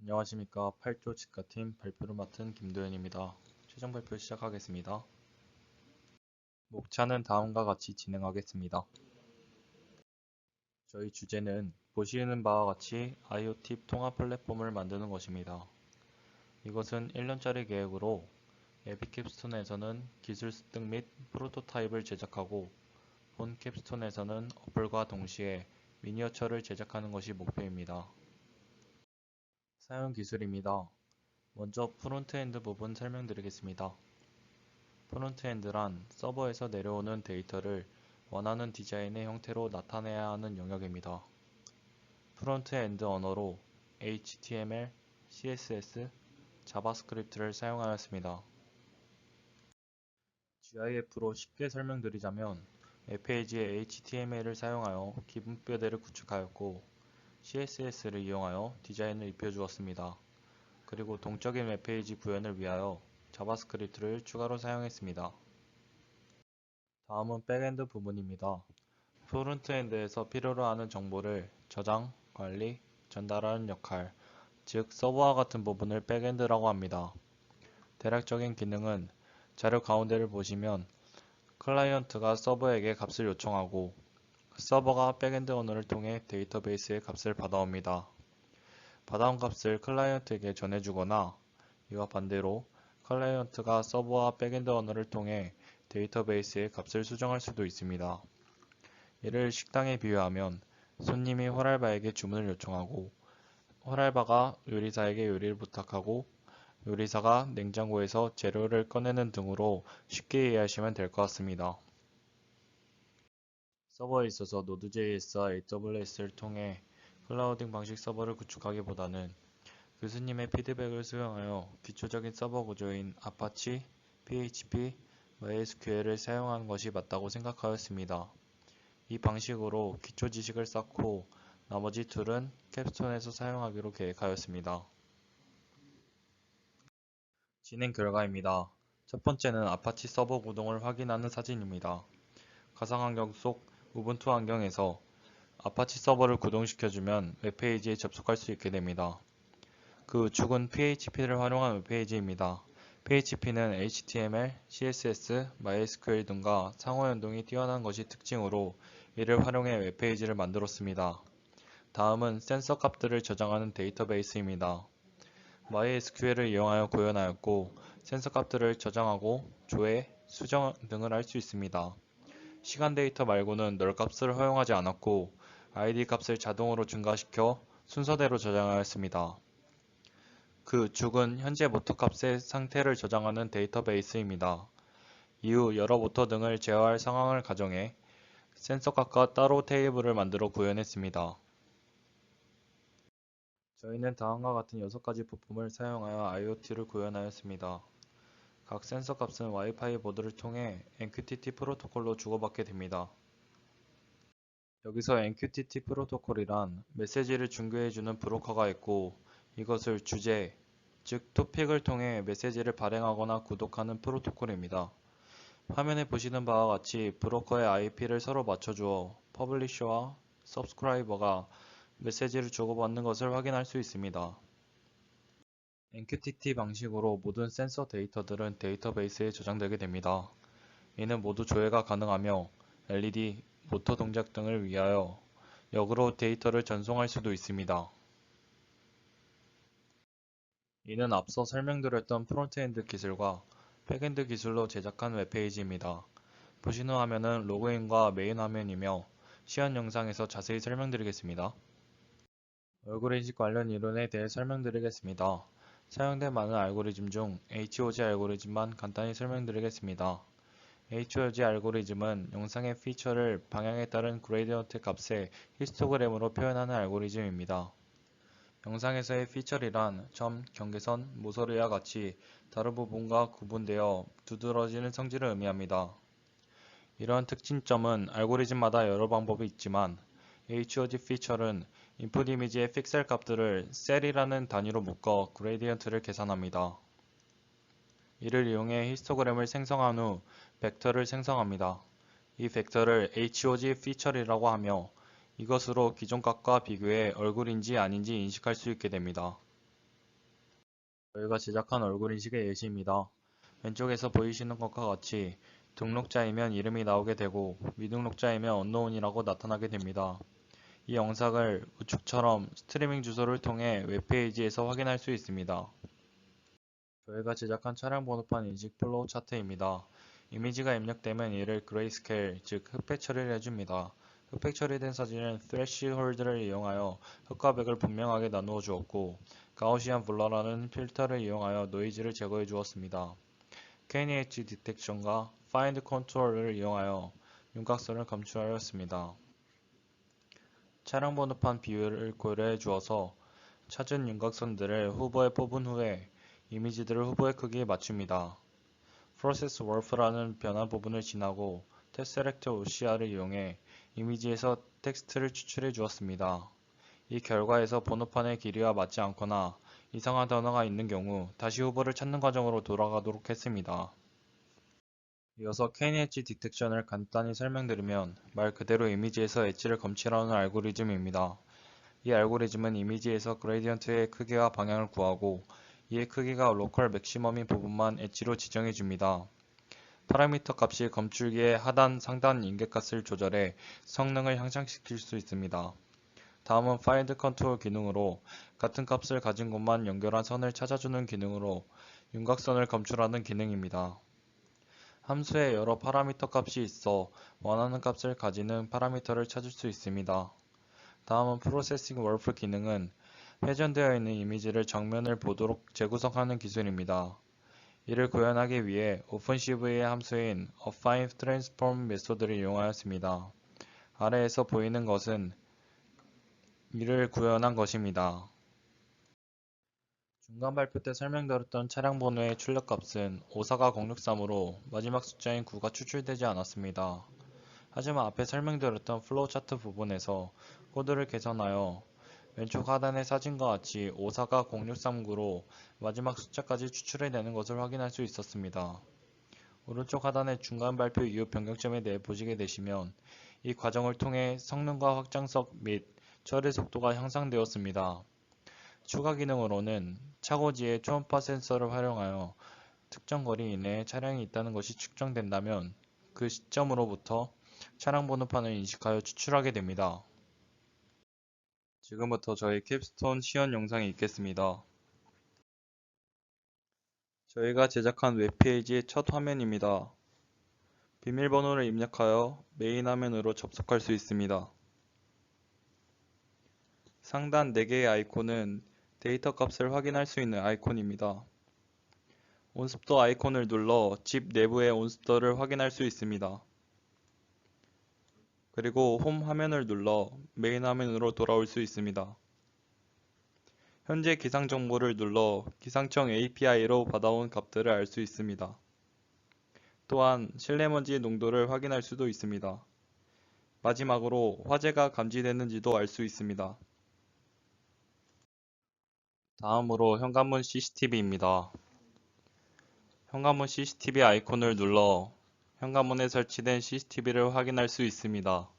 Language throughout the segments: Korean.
안녕하십니까. 8조 치과팀 발표를 맡은 김도현입니다. 최종 발표 시작하겠습니다. 목차는 다음과 같이 진행하겠습니다. 저희 주제는 보시는 바와 같이 IoT 통합 플랫폼을 만드는 것입니다. 이것은 1년짜리 계획으로 에픽캡스톤에서는 기술 습득 및 프로토타입을 제작하고 본 캡스톤에서는 어플과 동시에 미니어처를 제작하는 것이 목표입니다. 사용 기술입니다. 먼저 프론트엔드 부분 설명드리겠습니다. 프론트엔드란 서버에서 내려오는 데이터를 원하는 디자인의 형태로 나타내야 하는 영역입니다. 프론트엔드 언어로 HTML, CSS, 자바스크립트를 사용하였습니다. GIF로 쉽게 설명드리자면 웹페이지에 HTML을 사용하여 기본뼈대를 구축하였고 CSS를 이용하여 디자인을 입혀주었습니다. 그리고 동적인 웹페이지 구현을 위하여 자바스크립트를 추가로 사용했습니다. 다음은 백엔드 부분입니다. 프론트엔드에서 필요로 하는 정보를 저장, 관리, 전달하는 역할, 즉 서버와 같은 부분을 백엔드라고 합니다. 대략적인 기능은 자료 가운데를 보시면 클라이언트가 서버에게 값을 요청하고 서버가 백엔드 언어를 통해 데이터베이스의 값을 받아옵니다. 받아온 값을 클라이언트에게 전해주거나 이와 반대로 클라이언트가 서버와 백엔드 언어를 통해 데이터베이스의 값을 수정할 수도 있습니다. 이를 식당에 비유하면 손님이 호랄바에게 주문을 요청하고 호랄바가 요리사에게 요리를 부탁하고 요리사가 냉장고에서 재료를 꺼내는 등으로 쉽게 이해하시면 될 것 같습니다. 서버에 있어서 Node.js와 AWS를 통해 클라우딩 방식 서버를 구축하기보다는 교수님의 피드백을 수용하여 기초적인 서버 구조인 아파치, PHP, MySQL을 사용하는 것이 맞다고 생각하였습니다. 이 방식으로 기초 지식을 쌓고 나머지 툴은 캡스톤에서 사용하기로 계획하였습니다. 진행 결과입니다. 첫 번째는 아파치 서버 구동을 확인하는 사진입니다. 가상환경 속 우분투 환경에서 아파치 서버를 구동시켜주면 웹페이지에 접속할 수 있게 됩니다. 그 우측은 PHP를 활용한 웹페이지입니다. PHP는 HTML, CSS, MySQL 등과 상호연동이 뛰어난 것이 특징으로 이를 활용해 웹페이지를 만들었습니다. 다음은 센서 값들을 저장하는 데이터베이스입니다. MySQL을 이용하여 구현하였고 센서 값들을 저장하고 조회, 수정 등을 할 수 있습니다. 시간 데이터 말고는 널 값을 허용하지 않았고 id 값을 자동으로 증가시켜 순서대로 저장하였습니다. 그 우측은 현재 모터 값의 상태를 저장하는 데이터베이스입니다. 이후 여러 모터 등을 제어할 상황을 가정해 센서 값과 따로 테이블을 만들어 구현했습니다. 저희는 다음과 같은 6가지 부품을 사용하여 IoT를 구현하였습니다. 각 센서 값은 와이파이 보드를 통해 MQTT 프로토콜로 주고받게 됩니다. 여기서 MQTT 프로토콜이란 메시지를 중개해주는 브로커가 있고 이것을 주제, 즉 토픽을 통해 메시지를 발행하거나 구독하는 프로토콜입니다. 화면에 보시는 바와 같이 브로커의 IP를 서로 맞춰주어 퍼블리셔와 서브스크라이버가 메시지를 주고받는 것을 확인할 수 있습니다. MQTT 방식으로 모든 센서 데이터들은 데이터베이스에 저장되게 됩니다. 이는 모두 조회가 가능하며 LED, 모터 동작 등을 위하여 역으로 데이터를 전송할 수도 있습니다. 이는 앞서 설명드렸던 프론트엔드 기술과 백엔드 기술로 제작한 웹페이지입니다. 보신 후 화면은 로그인과 메인 화면이며 시연 영상에서 자세히 설명드리겠습니다. 얼굴 인식 관련 이론에 대해 설명드리겠습니다. 사용된 많은 알고리즘 중 HOG 알고리즘만 간단히 설명드리겠습니다. HOG 알고리즘은 영상의 피처를 방향에 따른 그레디언트 값의 히스토그램으로 표현하는 알고리즘입니다. 영상에서의 피처리란 점, 경계선, 모서리와 같이 다른 부분과 구분되어 두드러지는 성질을 의미합니다. 이러한 특징점은 알고리즘마다 여러 방법이 있지만 HOG 피처는 인풋 이미지의 픽셀 값들을 셀이라는 단위로 묶어 그레디언트를 계산합니다. 이를 이용해 히스토그램을 생성한 후 벡터를 생성합니다. 이 벡터를 HOG 피처리라고 하며 이것으로 기존 값과 비교해 얼굴인지 아닌지 인식할 수 있게 됩니다. 저희가 제작한 얼굴 인식의 예시입니다. 왼쪽에서 보이시는 것과 같이 등록자이면 이름이 나오게 되고 미등록자이면 언노운이라고 나타나게 됩니다. 이 영상을 우측처럼 스트리밍 주소를 통해 웹페이지에서 확인할 수 있습니다. 저희가 제작한 차량 번호판 인식 플로우 차트입니다. 이미지가 입력되면 이를 그레이스케일, 즉 흑백 처리를 해줍니다. 흑백 처리된 사진은 스래시홀드를 이용하여 흑과 백을 분명하게 나누어 주었고, 가우시안 블러라는 필터를 이용하여 노이즈를 제거해 주었습니다. KNH 디텍션과 파인드 컨트롤을 이용하여 윤곽선을 검출하였습니다. 차량 번호판 비율을 고려해 주어서 찾은 윤곽선들을 후보에 뽑은 후에 이미지들을 후보의 크기에 맞춥니다. Process Warp라는 변환 부분을 지나고 tesseract OCR을 이용해 이미지에서 텍스트를 추출해 주었습니다. 이 결과에서 번호판의 길이와 맞지 않거나 이상한 단어가 있는 경우 다시 후보를 찾는 과정으로 돌아가도록 했습니다. 이어서 KNH 디텍션을 간단히 설명드리면 말 그대로 이미지에서 엣지를 검출하는 알고리즘입니다. 이 알고리즘은 이미지에서 그레디언트의 크기와 방향을 구하고 이의 크기가 로컬 맥시멈인 부분만 엣지로 지정해 줍니다. 파라미터 값이 검출기의 하단, 상단 인계값을 조절해 성능을 향상시킬 수 있습니다. 다음은 파인드 컨트롤 기능으로 같은 값을 가진 곳만 연결한 선을 찾아주는 기능으로 윤곽선을 검출하는 기능입니다. 함수에 여러 파라미터 값이 있어 원하는 값을 가지는 파라미터를 찾을 수 있습니다. 다음은 프로세싱 월프 기능은 회전되어 있는 이미지를 정면을 보도록 재구성하는 기술입니다. 이를 구현하기 위해 오픈CV의 함수인 affine transform 메소드를 이용하였습니다. 아래에서 보이는 것은 이를 구현한 것입니다. 중간 발표 때 설명드렸던 차량 번호의 출력값은 54063으로 마지막 숫자인 9가 추출되지 않았습니다. 하지만 앞에 설명드렸던 플로우 차트 부분에서 코드를 개선하여 왼쪽 하단의 사진과 같이 5사가 0639로 마지막 숫자까지 추출해내는 것을 확인할 수 있었습니다. 오른쪽 하단의 중간 발표 이후 변경점에 대해 보시게 되시면 이 과정을 통해 성능과 확장성 및 처리 속도가 향상되었습니다. 추가 기능으로는 차고지의 초음파 센서를 활용하여 특정 거리 이내에 차량이 있다는 것이 측정된다면 그 시점으로부터 차량 번호판을 인식하여 추출하게 됩니다. 지금부터 저희 캡스톤 시연 영상이 있겠습니다. 저희가 제작한 웹페이지의 첫 화면입니다. 비밀번호를 입력하여 메인 화면으로 접속할 수 있습니다. 상단 4개의 아이콘은 데이터 값을 확인할 수 있는 아이콘입니다. 온스터 아이콘을 눌러 집 내부의 온스터를 확인할 수 있습니다. 그리고 홈 화면을 눌러 메인 화면으로 돌아올 수 있습니다. 현재 기상 정보를 눌러 기상청 API로 받아온 값들을 알 수 있습니다. 또한 실내먼지 농도를 확인할 수도 있습니다. 마지막으로 화재가 감지됐는지도 알 수 있습니다. 다음으로 현관문 CCTV입니다. 현관문 CCTV 아이콘을 눌러 현관문에 설치된 CCTV를 확인할 수 있습니다.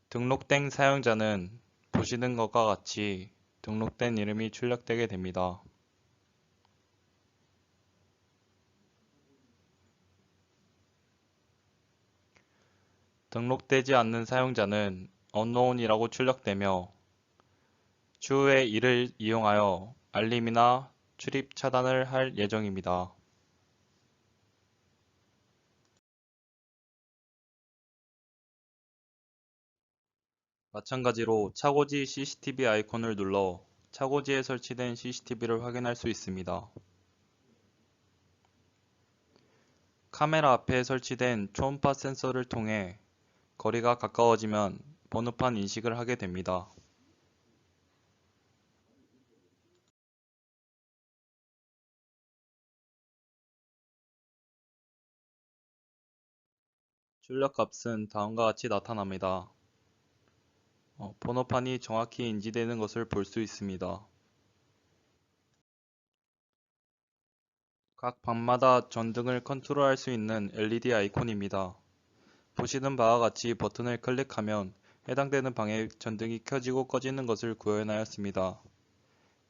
등록된 사용자는 보시는 것과 같이 등록된 이름이 출력되게 됩니다. 등록되지 않는 사용자는 unknown이라고 출력되며 추후에 이를 이용하여 알림이나 출입 차단을 할 예정입니다. 마찬가지로 차고지 CCTV 아이콘을 눌러 차고지에 설치된 CCTV를 확인할 수 있습니다. 카메라 앞에 설치된 초음파 센서를 통해 거리가 가까워지면 번호판 인식을 하게 됩니다. 출력 값은 다음과 같이 나타납니다. 번호판이 정확히 인지되는 것을 볼 수 있습니다. 각 방마다 전등을 컨트롤할 수 있는 LED 아이콘입니다. 보시는 바와 같이 버튼을 클릭하면 해당되는 방에 전등이 켜지고 꺼지는 것을 구현하였습니다.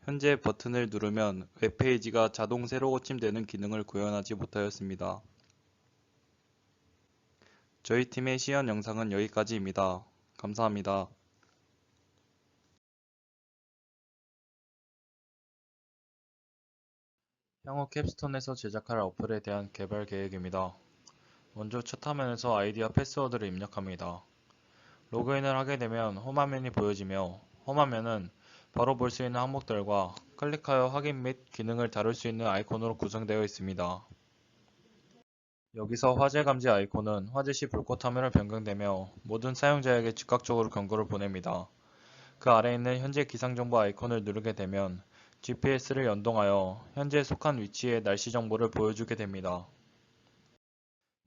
현재 버튼을 누르면 웹페이지가 자동 새로 고침되는 기능을 구현하지 못하였습니다. 저희 팀의 시연 영상은 여기까지입니다. 감사합니다. 향후 캡스톤에서 제작할 어플에 대한 개발 계획입니다. 먼저 첫 화면에서 아이디와 패스워드를 입력합니다. 로그인을 하게 되면 홈화면이 보여지며 홈화면은 바로 볼 수 있는 항목들과 클릭하여 확인 및 기능을 다룰 수 있는 아이콘으로 구성되어 있습니다. 여기서 화재 감지 아이콘은 화재 시 불꽃 화면으로 변경되며 모든 사용자에게 즉각적으로 경고를 보냅니다. 그 아래 있는 현재 기상정보 아이콘을 누르게 되면 GPS를 연동하여 현재 속한 위치의 날씨 정보를 보여주게 됩니다.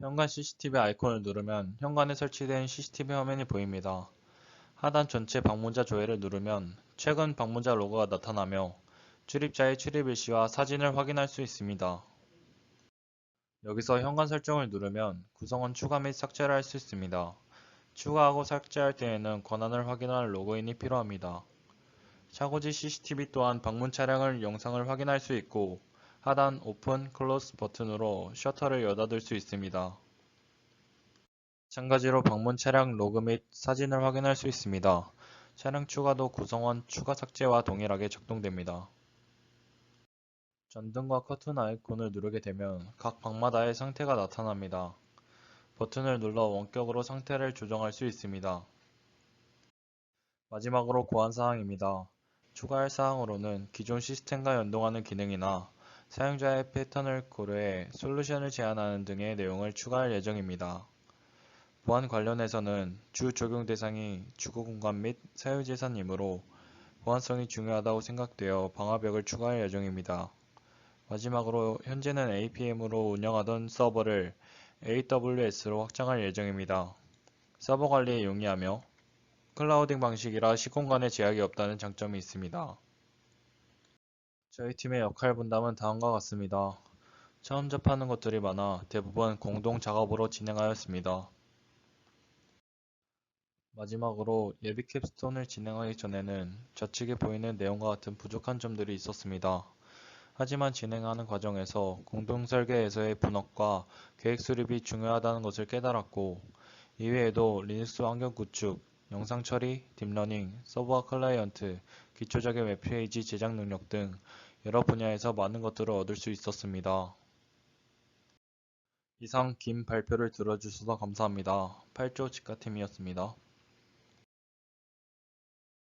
현관 CCTV 아이콘을 누르면 현관에 설치된 CCTV 화면이 보입니다. 하단 전체 방문자 조회를 누르면 최근 방문자 로고가 나타나며 출입자의 출입 일시와 사진을 확인할 수 있습니다. 여기서 현관 설정을 누르면 구성원 추가 및 삭제를 할 수 있습니다. 추가하고 삭제할 때에는 권한을 확인할 로그인이 필요합니다. 차고지 CCTV 또한 방문 차량을 영상을 확인할 수 있고 하단 오픈, 클로스 버튼으로 셔터를 여닫을 수 있습니다. 마찬가지로 방문 차량 로그 및 사진을 확인할 수 있습니다. 차량 추가도 구성원 추가 삭제와 동일하게 작동됩니다. 전등과 커튼 아이콘을 누르게 되면 각 방마다의 상태가 나타납니다. 버튼을 눌러 원격으로 상태를 조정할 수 있습니다. 마지막으로 고안사항입니다. 추가할 사항으로는 기존 시스템과 연동하는 기능이나 사용자의 패턴을 고려해 솔루션을 제안하는 등의 내용을 추가할 예정입니다. 보안 관련해서는 주 적용 대상이 주거공간 및 사유재산이므로 보안성이 중요하다고 생각되어 방화벽을 추가할 예정입니다. 마지막으로 현재는 APM으로 운영하던 서버를 AWS로 확장할 예정입니다. 서버 관리에 용이하며 클라우딩 방식이라 시공간에 제약이 없다는 장점이 있습니다. 저희 팀의 역할 분담은 다음과 같습니다. 처음 접하는 것들이 많아 대부분 공동 작업으로 진행하였습니다. 마지막으로 예비 캡스톤을 진행하기 전에는 좌측에 보이는 내용과 같은 부족한 점들이 있었습니다. 하지만 진행하는 과정에서 공동 설계에서의 분업과 계획 수립이 중요하다는 것을 깨달았고, 이외에도 리눅스 환경 구축, 영상 처리, 딥러닝, 서버와 클라이언트, 기초적인 웹페이지 제작 능력 등 여러 분야에서 많은 것들을 얻을 수 있었습니다. 이상 긴 발표를 들어주셔서 감사합니다. 8조 직가팀이었습니다.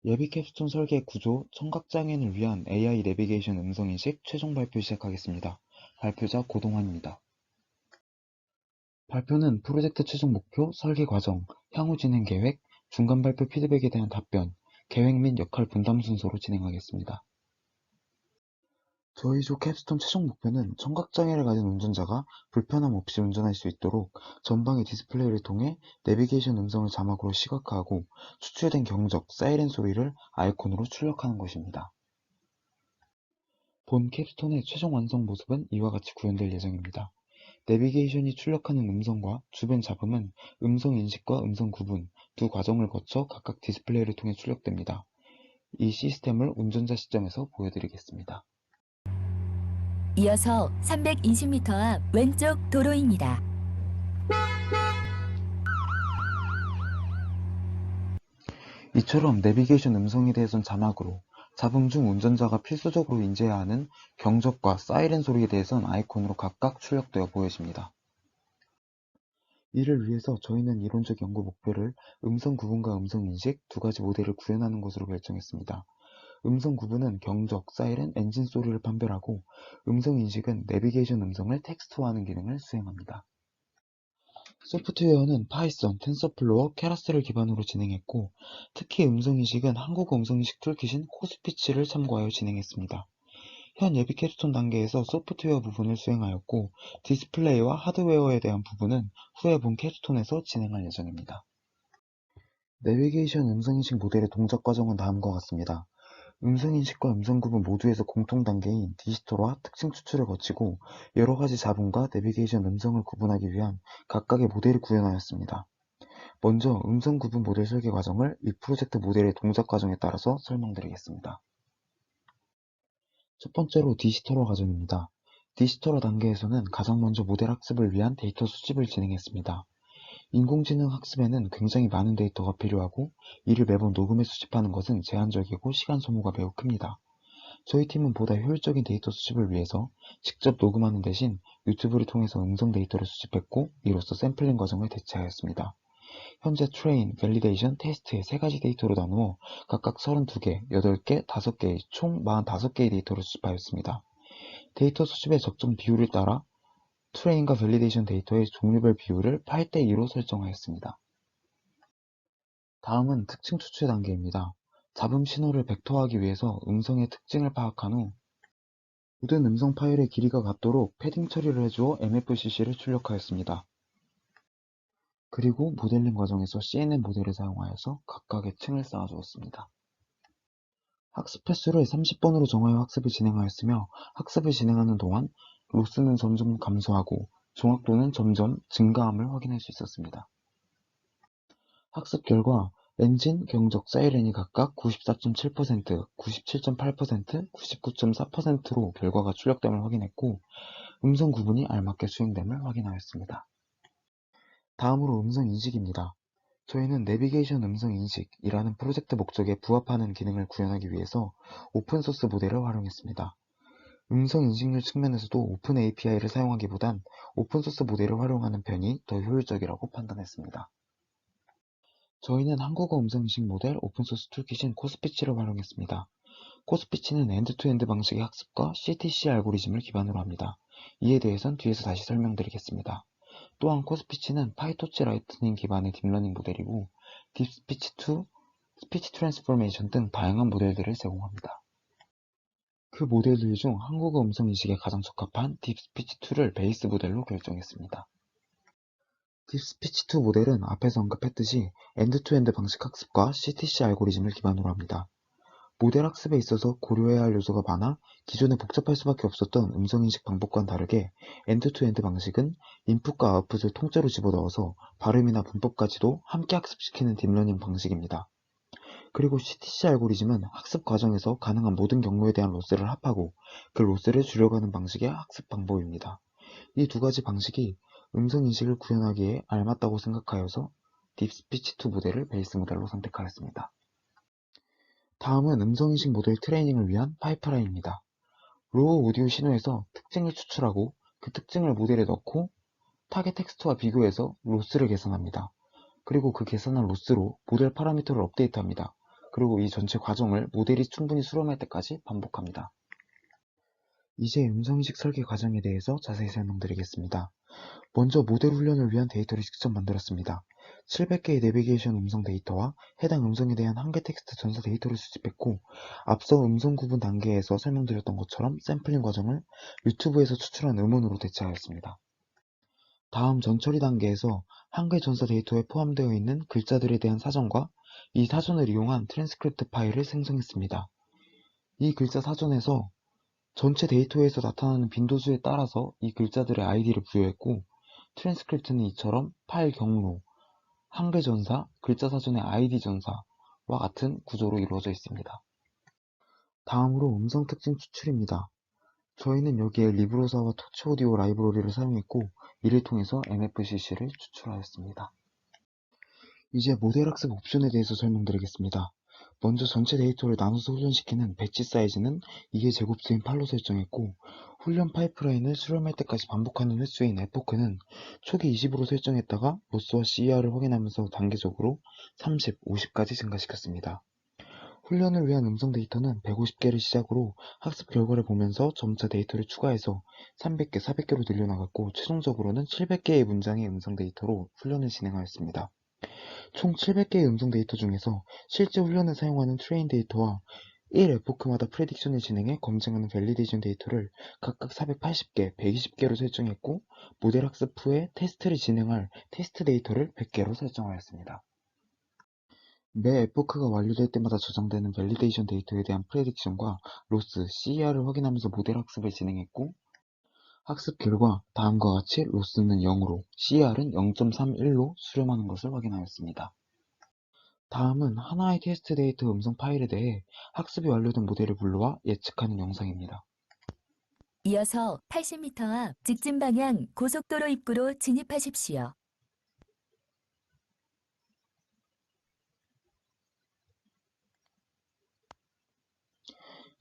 예비 캡스톤 설계 구조 청각장애인을 위한 AI 내비게이션 음성인식 최종 발표 시작하겠습니다. 발표자 고동환입니다. 발표는 프로젝트 최종 목표, 설계 과정, 향후 진행 계획, 중간 발표 피드백에 대한 답변, 계획 및 역할 분담 순서로 진행하겠습니다. 저희 조 캡스톤 최종 목표는 청각장애를 가진 운전자가 불편함 없이 운전할 수 있도록 전방의 디스플레이를 통해 내비게이션 음성을 자막으로 시각화하고 추출된 경적, 사이렌 소리를 아이콘으로 출력하는 것입니다. 본 캡스톤의 최종 완성 모습은 이와 같이 구현될 예정입니다. 내비게이션이 출력하는 음성과 주변 잡음은 음성 인식과 음성 구분 두 과정을 거쳐 각각 디스플레이를 통해 출력됩니다. 이 시스템을 운전자 시점에서 보여드리겠습니다. 이어서 320m 앞 왼쪽 도로입니다. 이처럼 내비게이션 음성에 대해선 자막으로, 잡음 중 운전자가 필수적으로 인지해야 하는 경적과 사이렌 소리에 대해선 아이콘으로 각각 출력되어 보여집니다. 이를 위해서 저희는 이론적 연구 목표를 음성 구분과 음성 인식 두 가지 모델을 구현하는 것으로 결정했습니다. 음성 구분은 경적, 사이렌, 엔진 소리를 판별하고 음성 인식은 내비게이션 음성을 텍스트화하는 기능을 수행합니다. 소프트웨어는 파이썬, 텐서플로어, 케라스를 기반으로 진행했고 특히 음성 인식은 한국어 음성 인식 툴킷인 코스피치를 참고하여 진행했습니다. 현 예비 캡스톤 단계에서 소프트웨어 부분을 수행하였고 디스플레이와 하드웨어에 대한 부분은 후에 본 캡스톤에서 진행할 예정입니다. 내비게이션 음성인식 모델의 동작 과정은 다음과 같습니다. 음성인식과 음성구분 모두에서 공통 단계인 디지털화, 특징 추출을 거치고 여러가지 잡음과 내비게이션 음성을 구분하기 위한 각각의 모델을 구현하였습니다. 먼저 음성구분 모델 설계 과정을 이 프로젝트 모델의 동작 과정에 따라서 설명드리겠습니다. 첫 번째로 디시터러 과정입니다. 디시터러 단계에서는 가장 먼저 모델 학습을 위한 데이터 수집을 진행했습니다. 인공지능 학습에는 굉장히 많은 데이터가 필요하고 이를 매번 녹음해 수집하는 것은 제한적이고 시간 소모가 매우 큽니다. 저희 팀은 보다 효율적인 데이터 수집을 위해서 직접 녹음하는 대신 유튜브를 통해서 음성 데이터를 수집했고 이로써 샘플링 과정을 대체하였습니다. 현재 트레인, 밸리데이션, 테스트의 3가지 데이터로 나누어 각각 32개, 8개, 5개의 총 45개의 데이터를 수집하였습니다. 데이터 수집의 적정 비율을 따라 트레인과 밸리데이션 데이터의 종류별 비율을 8대2로 설정하였습니다. 다음은 특징 추출 단계입니다. 잡음 신호를 벡터화하기 위해서 음성의 특징을 파악한 후 모든 음성 파일의 길이가 같도록 패딩 처리를 해주어 MFCC를 출력하였습니다. 그리고 모델링 과정에서 CNN 모델을 사용하여서 각각의 층을 쌓아주었습니다. 학습 횟수를 30번으로 정하여 학습을 진행하였으며 학습을 진행하는 동안 로스는 점점 감소하고 정확도는 점점 증가함을 확인할 수 있었습니다. 학습 결과 엔진, 경적, 사이렌이 각각 94.7%, 97.8%, 99.4%로 결과가 출력됨을 확인했고 음성 구분이 알맞게 수행됨을 확인하였습니다. 다음으로 음성 인식입니다. 저희는 내비게이션 음성 인식이라는 프로젝트 목적에 부합하는 기능을 구현하기 위해서 오픈소스 모델을 활용했습니다. 음성 인식률 측면에서도 오픈 API를 사용하기보단 오픈소스 모델을 활용하는 편이 더 효율적이라고 판단했습니다. 저희는 한국어 음성 인식 모델 오픈소스 툴킷인 코스피치를 활용했습니다. 코스피치는 엔드투엔드 방식의 학습과 CTC 알고리즘을 기반으로 합니다. 이에 대해선 뒤에서 다시 설명드리겠습니다. 또한 코스피치는 파이토치 라이트닝 기반의 딥러닝 모델이고 딥스피치2, 스피치 트랜스포메이션 등 다양한 모델들을 제공합니다. 그 모델들 중 한국어 음성 인식에 가장 적합한 딥스피치2를 베이스 모델로 결정했습니다. 딥스피치2 모델은 앞에서 언급했듯이 엔드-투-엔드 방식 학습과 CTC 알고리즘을 기반으로 합니다. 모델 학습에 있어서 고려해야 할 요소가 많아 기존에 복잡할 수밖에 없었던 음성인식 방법과는 다르게 엔드-투-엔드 방식은 인풋과 아웃풋을 통째로 집어넣어서 발음이나 문법까지도 함께 학습시키는 딥러닝 방식입니다. 그리고 CTC 알고리즘은 학습 과정에서 가능한 모든 경로에 대한 로스를 합하고 그 로스를 줄여가는 방식의 학습 방법입니다. 이 두 가지 방식이 음성인식을 구현하기에 알맞다고 생각하여서 딥스피치2 모델을 베이스 모델로 선택하였습니다. 다음은 음성인식 모델 트레이닝을 위한 파이프라인입니다. 로우 오디오 신호에서 특징을 추출하고 그 특징을 모델에 넣고 타겟 텍스트와 비교해서 로스를 계산합니다. 그리고 그 계산한 로스로 모델 파라미터를 업데이트합니다. 그리고 이 전체 과정을 모델이 충분히 수렴할 때까지 반복합니다. 이제 음성인식 설계 과정에 대해서 자세히 설명드리겠습니다. 먼저 모델 훈련을 위한 데이터를 직접 만들었습니다. 700개의 내비게이션 음성 데이터와 해당 음성에 대한 한개 텍스트 전사 데이터를 수집했고 앞서 음성 구분 단계에서 설명드렸던 것처럼 샘플링 과정을 유튜브에서 추출한 음원으로 대체하였습니다. 다음 전처리 단계에서 한글 전사 데이터에 포함되어 있는 글자들에 대한 사전과 이 사전을 이용한 트랜스크립트 파일을 생성했습니다. 이 글자 사전에서 전체 데이터에서 나타나는 빈도수에 따라서 이 글자들의 아이디를 부여했고 트랜스크립트는 이처럼 파일 경로, 한글 전사, 글자 사전의 아이디 전사와 같은 구조로 이루어져 있습니다. 다음으로 음성 특징 추출입니다. 저희는 여기에 리브로사와 토치 오디오 라이브러리를 사용했고 이를 통해서 MFCC를 추출하였습니다. 이제 모델 학습 옵션에 대해서 설명드리겠습니다. 먼저 전체 데이터를 나눠서 훈련시키는 배치 사이즈는 2의 제곱수인 8로 설정했고 훈련 파이프라인을 수렴할 때까지 반복하는 횟수인 에포크는 초기 20으로 설정했다가 로스와 CER을 확인하면서 단계적으로 30, 50까지 증가시켰습니다. 훈련을 위한 음성 데이터는 150개를 시작으로 학습 결과를 보면서 점차 데이터를 추가해서 300개, 400개로 늘려나갔고 최종적으로는 700개의 문장의 음성 데이터로 훈련을 진행하였습니다. 총 700개의 음성 데이터 중에서 실제 훈련에 사용하는 트레인 데이터와 1에포크마다 프레딕션을 진행해 검증하는 밸리데이션 데이터를 각각 480개, 120개로 설정했고 모델 학습 후에 테스트를 진행할 테스트 데이터를 100개로 설정하였습니다. 매 에포크가 완료될 때마다 저장되는 밸리데이션 데이터에 대한 프레딕션과 로스, CER을 확인하면서 모델 학습을 진행했고 학습 결과 다음과 같이 로스는 0으로 CER은 0.31로 수렴하는 것을 확인하였습니다. 다음은 하나의 테스트 데이터 음성 파일에 대해 학습이 완료된 모델을 불러와 예측하는 영상입니다. 이어서 80m 앞 직진 방향 고속도로 입구로 진입하십시오.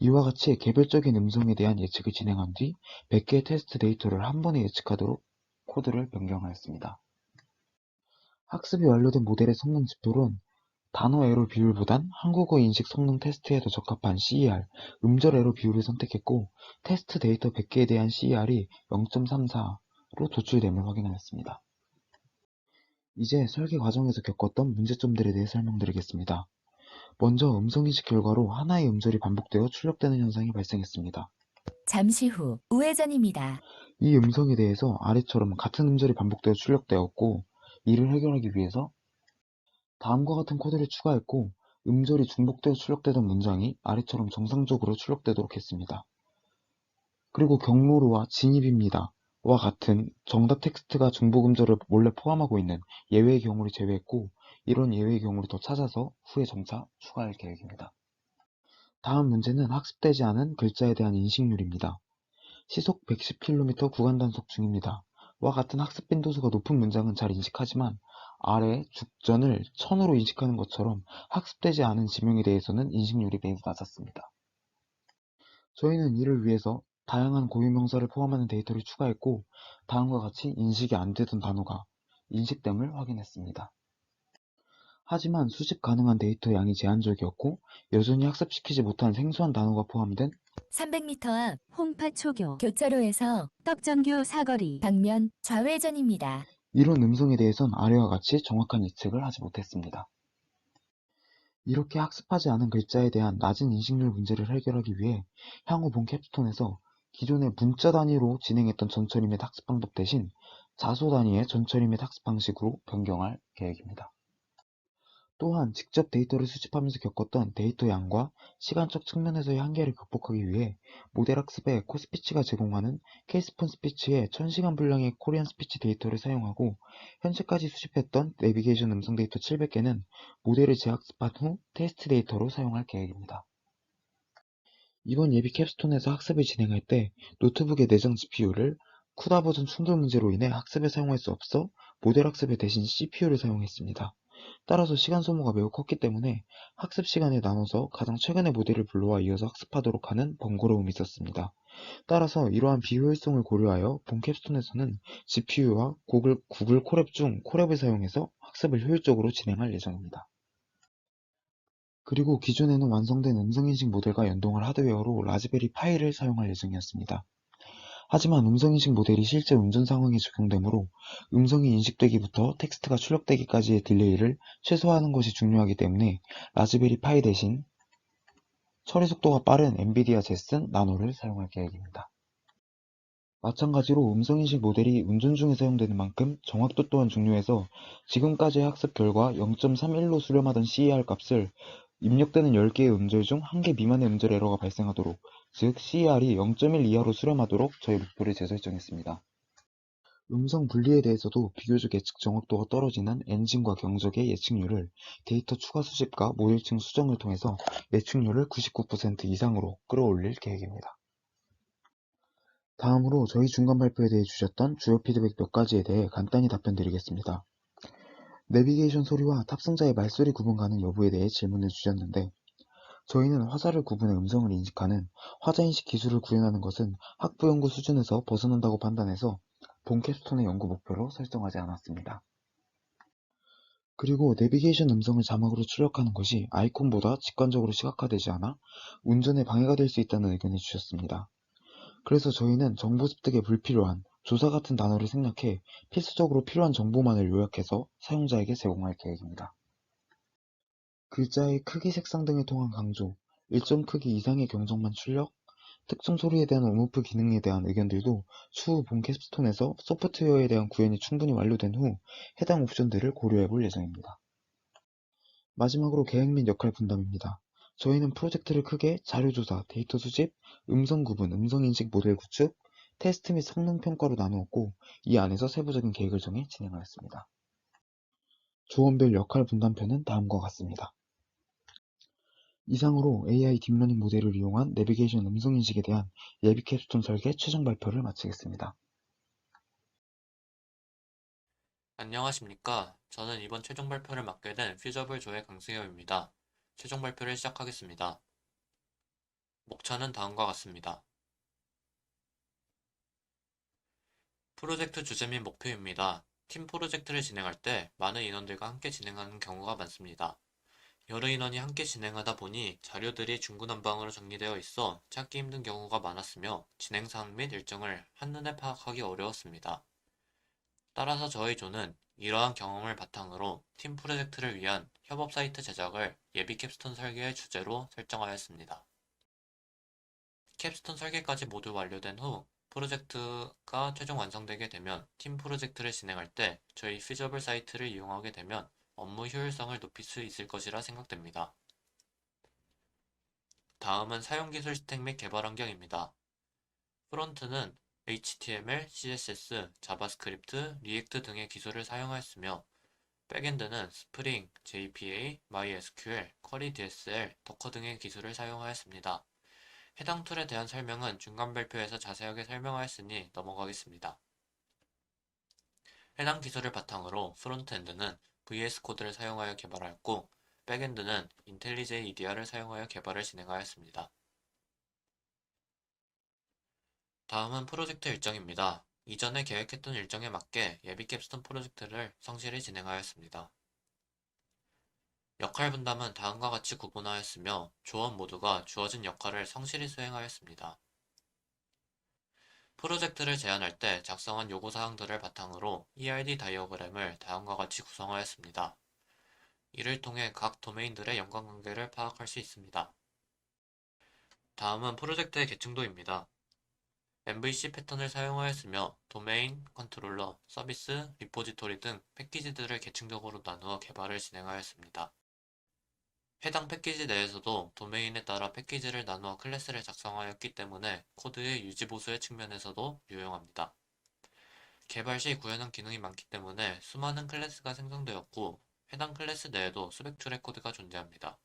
이와 같이 개별적인 음성에 대한 예측을 진행한 뒤 100개의 테스트 데이터를 한 번에 예측하도록 코드를 변경하였습니다. 학습이 완료된 모델의 성능 지표는 단어 에러 비율보단 한국어 인식 성능 테스트에 더 적합한 CER, 음절 에러 비율을 선택했고 테스트 데이터 100개에 대한 CER이 0.34로 도출됨을 확인하였습니다. 이제 설계 과정에서 겪었던 문제점들에 대해 설명드리겠습니다. 먼저 음성인식 결과로 하나의 음절이 반복되어 출력되는 현상이 발생했습니다. 잠시 후 우회전입니다. 이 음성에 대해서 아래처럼 같은 음절이 반복되어 출력되었고, 이를 해결하기 위해서 다음과 같은 코드를 추가했고, 음절이 중복되어 출력되던 문장이 아래처럼 정상적으로 출력되도록 했습니다. 그리고 경로로와 진입입니다. 와 같은 정답 텍스트가 중복 음절을 몰래 포함하고 있는 예외의 경우를 제외했고, 이런 예외의 경우를 더 찾아서 후에 점차 추가할 계획입니다. 다음 문제는 학습되지 않은 글자에 대한 인식률입니다. 시속 110km 구간 단속 중입니다. 와 같은 학습 빈도수가 높은 문장은 잘 인식하지만 아래 죽전을 1000으로 인식하는 것처럼 학습되지 않은 지명에 대해서는 인식률이 매우 낮았습니다. 저희는 이를 위해서 다양한 고유명사를 포함하는 데이터를 추가했고 다음과 같이 인식이 안 되던 단어가 인식됨을 확인했습니다. 하지만 수집 가능한 데이터 양이 제한적이었고 여전히 학습시키지 못한 생소한 단어가 포함된 300m 앞 홍파초교, 교차로에서 떡전교 사거리, 방면 좌회전입니다. 이런 음성에 대해선 아래와 같이 정확한 예측을 하지 못했습니다. 이렇게 학습하지 않은 글자에 대한 낮은 인식률 문제를 해결하기 위해 향후 본 캡스톤에서 기존의 문자 단위로 진행했던 전처리 및 학습 방법 대신 자소 단위의 전처리 및 학습 방식으로 변경할 계획입니다. 또한 직접 데이터를 수집하면서 겪었던 데이터 양과 시간적 측면에서의 한계를 극복하기 위해 모델 학습에 코스피치가 제공하는 케이스폰 스피치의 1000시간 분량의 코리안 스피치 데이터를 사용하고 현재까지 수집했던 내비게이션 음성 데이터 700개는 모델을 재학습한 후 테스트 데이터로 사용할 계획입니다. 이번 예비 캡스톤에서 학습을 진행할 때 노트북의 내장 GPU를 쿠다 버전 충돌 문제로 인해 학습에 사용할 수 없어 모델 학습에 대신 CPU를 사용했습니다. 따라서 시간 소모가 매우 컸기 때문에 학습 시간을 나눠서 가장 최근의 모델을 불러와 이어서 학습하도록 하는 번거로움이 있었습니다. 따라서 이러한 비효율성을 고려하여 본 캡스톤에서는 GPU와 구글 콜앱 중 콜앱을 사용해서 학습을 효율적으로 진행할 예정입니다. 그리고 기존에는 완성된 음성인식 모델과 연동할 하드웨어로 라즈베리 파이를 사용할 예정이었습니다. 하지만 음성인식 모델이 실제 운전 상황에 적용되므로 음성이 인식되기부터 텍스트가 출력되기까지의 딜레이를 최소화하는 것이 중요하기 때문에 라즈베리 파이 대신 처리 속도가 빠른 엔비디아 제슨 나노를 사용할 계획입니다. 마찬가지로 음성인식 모델이 운전 중에 사용되는 만큼 정확도 또한 중요해서 지금까지의 학습 결과 0.31로 수렴하던 CER 값을 입력되는 10개의 음절 중 1개 미만의 음절 에러가 발생하도록, 즉 CER이 0.1 이하로 수렴하도록 저희 목표를 재설정했습니다. 음성 분리에 대해서도 비교적 예측 정확도가 떨어지는 엔진과 경적의 예측률을 데이터 추가 수집과 모델층 수정을 통해서 예측률을 99% 이상으로 끌어올릴 계획입니다. 다음으로 저희 중간 발표에 대해 주셨던 주요 피드백 몇 가지에 대해 간단히 답변드리겠습니다. 내비게이션 소리와 탑승자의 말소리 구분 가능 여부에 대해 질문을 주셨는데 저희는 화살을 구분해 음성을 인식하는 화자인식 기술을 구현하는 것은 학부 연구 수준에서 벗어난다고 판단해서 본 캡스톤의 연구 목표로 설정하지 않았습니다. 그리고 내비게이션 음성을 자막으로 출력하는 것이 아이콘보다 직관적으로 시각화되지 않아 운전에 방해가 될 수 있다는 의견을 주셨습니다. 그래서 저희는 정보 습득에 불필요한 조사 같은 단어를 생략해 필수적으로 필요한 정보만을 요약해서 사용자에게 제공할 계획입니다. 글자의 크기, 색상 등을 통한 강조, 일정 크기 이상의 경적만 출력, 특정 소리에 대한 온오프 기능에 대한 의견들도 추후 본 캡스톤에서 소프트웨어에 대한 구현이 충분히 완료된 후 해당 옵션들을 고려해 볼 예정입니다. 마지막으로 계획 및 역할 분담입니다. 저희는 프로젝트를 크게 자료조사, 데이터 수집, 음성 구분, 음성 인식 모델 구축, 테스트 및 성능 평가로 나누었고 이 안에서 세부적인 계획을 정해 진행하였습니다. 조원별 역할 분담표는 다음과 같습니다. 이상으로 AI 딥러닝 모델을 이용한 내비게이션 음성인식에 대한 예비 캡스톤 설계 최종 발표를 마치겠습니다. 안녕하십니까. 저는 이번 최종 발표를 맡게 된 퓨저블 조의 강승엽입니다. 최종 발표를 시작하겠습니다. 목차는 다음과 같습니다. 프로젝트 주제 및 목표입니다. 팀 프로젝트를 진행할 때 많은 인원들과 함께 진행하는 경우가 많습니다. 여러 인원이 함께 진행하다 보니 자료들이 중구난방으로 정리되어 있어 찾기 힘든 경우가 많았으며 진행 사항 및 일정을 한눈에 파악하기 어려웠습니다. 따라서 저희 조는 이러한 경험을 바탕으로 팀 프로젝트를 위한 협업 사이트 제작을 예비 캡스톤 설계의 주제로 설정하였습니다. 캡스톤 설계까지 모두 완료된 후 프로젝트가 최종 완성되게 되면 팀 프로젝트를 진행할 때 저희 피저블 사이트를 이용하게 되면 업무 효율성을 높일 수 있을 것이라 생각됩니다. 다음은 사용기술 스택 및 개발 환경입니다. 프론트는 HTML, CSS, 자바스크립트, 리액트 등의 기술을 사용하였으며 백엔드는 스프링, JPA, MySQL, 쿼리 DSL, 도커 등의 기술을 사용하였습니다. 해당 툴에 대한 설명은 중간 발표에서 자세하게 설명하였으니 넘어가겠습니다. 해당 기술을 바탕으로 프론트엔드는 VS 코드를 사용하여 개발하였고 백엔드는 인텔리제이 EDR을 사용하여 개발을 진행하였습니다. 다음은 프로젝트 일정입니다. 이전에 계획했던 일정에 맞게 예비 캡스톤 프로젝트를 성실히 진행하였습니다. 역할 분담은 다음과 같이 구분하였으며 조원 모두가 주어진 역할을 성실히 수행하였습니다. 프로젝트를 제안할 때 작성한 요구사항들을 바탕으로 ERD 다이어그램을 다음과 같이 구성하였습니다. 이를 통해 각 도메인들의 연관관계를 파악할 수 있습니다. 다음은 프로젝트의 계층도입니다. MVC 패턴을 사용하였으며 도메인, 컨트롤러, 서비스, 리포지토리 등 패키지들을 계층적으로 나누어 개발을 진행하였습니다. 해당 패키지 내에서도 도메인에 따라 패키지를 나누어 클래스를 작성하였기 때문에 코드의 유지보수의 측면에서도 유용합니다. 개발 시 구현한 기능이 많기 때문에 수많은 클래스가 생성되었고 해당 클래스 내에도 수백 줄의 코드가 존재합니다.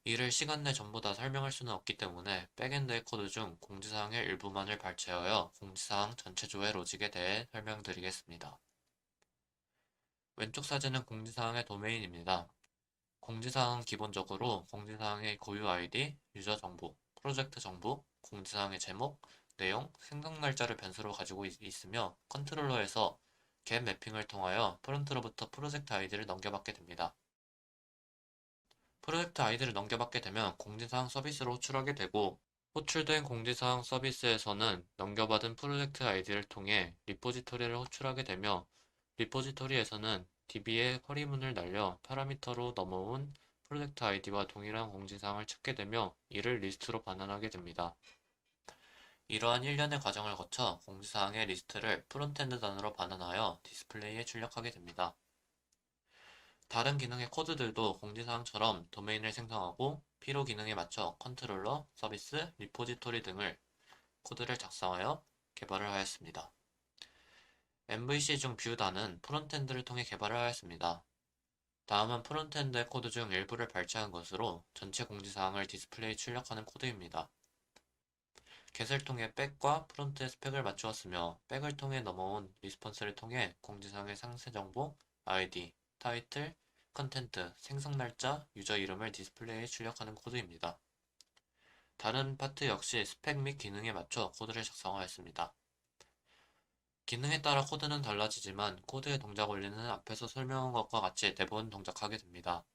이를 시간 내 전부 다 설명할 수는 없기 때문에 백엔드의 코드 중 공지사항의 일부만을 발췌하여 공지사항 전체 조의 로직에 대해 설명드리겠습니다. 왼쪽 사진은 공지사항의 도메인입니다. 공지사항은 기본적으로 공지사항의 고유 아이디, 유저 정보, 프로젝트 정보, 공지사항의 제목, 내용, 생성 날짜를 변수로 가지고 있으며 컨트롤러에서 겟 매핑을 통하여 프론트로부터 프로젝트 아이디를 넘겨받게 됩니다. 프로젝트 아이디를 넘겨받게 되면 공지사항 서비스로 호출하게 되고 호출된 공지사항 서비스에서는 넘겨받은 프로젝트 아이디를 통해 리포지토리를 호출하게 되며 리포지토리에서는 DB에 쿼리문을 날려 파라미터로 넘어온 프로젝트 아이디와 동일한 공지사항을 찾게 되며 이를 리스트로 반환하게 됩니다. 이러한 일련의 과정을 거쳐 공지사항의 리스트를 프론트엔드 단으로 반환하여 디스플레이에 출력하게 됩니다. 다른 기능의 코드들도 공지사항처럼 도메인을 생성하고 필요 기능에 맞춰 컨트롤러, 서비스, 리포지토리 등을 코드를 작성하여 개발을 하였습니다. MVC 중 뷰단은 프론트엔드를 통해 개발을 하였습니다. 다음은 프론트엔드의 코드 중 일부를 발췌한 것으로 전체 공지사항을 디스플레이 출력하는 코드입니다. get을 통해 백과 프론트의 스펙을 맞추었으며 백을 통해 넘어온 리스폰스를 통해 공지사항의 상세 정보, ID, 타이틀, 컨텐트, 생성 날짜, 유저 이름을 디스플레이에 출력하는 코드입니다. 다른 파트 역시 스펙 및 기능에 맞춰 코드를 작성하였습니다. 기능에 따라 코드는 달라지지만 코드의 동작 원리는 앞에서 설명한 것과 같이 대부분 동작하게 됩니다.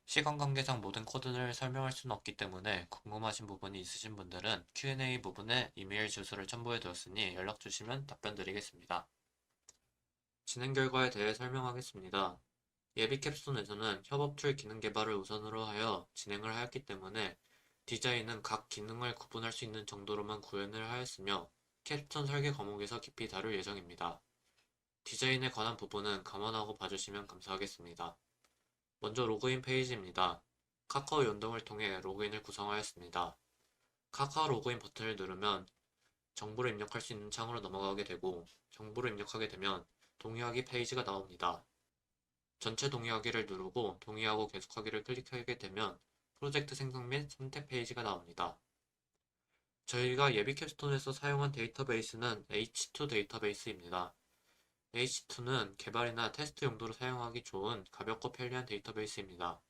시간 관계상 모든 코드를 설명할 수는 없기 때문에 궁금하신 부분이 있으신 분들은 Q&A 부분에 이메일 주소를 첨부해 두었으니 연락 주시면 답변 드리겠습니다. 진행 결과에 대해 설명하겠습니다. 예비 캡스톤에서는 협업 툴 기능 개발을 우선으로 하여 진행을 하였기 때문에 디자인은 각 기능을 구분할 수 있는 정도로만 구현을 하였으며 캡스톤 설계 과목에서 깊이 다룰 예정입니다. 디자인에 관한 부분은 감안하고 봐주시면 감사하겠습니다. 먼저 로그인 페이지입니다. 카카오 연동을 통해 로그인을 구성하였습니다. 카카오 로그인 버튼을 누르면 정보를 입력할 수 있는 창으로 넘어가게 되고 정보를 입력하게 되면 동의하기 페이지가 나옵니다. 전체 동의하기를 누르고 동의하고 계속하기를 클릭하게 되면 프로젝트 생성 및 선택 페이지가 나옵니다. 저희가 예비 캡스톤에서 사용한 데이터베이스는 H2 데이터베이스입니다. H2는 개발이나 테스트 용도로 사용하기 좋은 가볍고 편리한 데이터베이스입니다.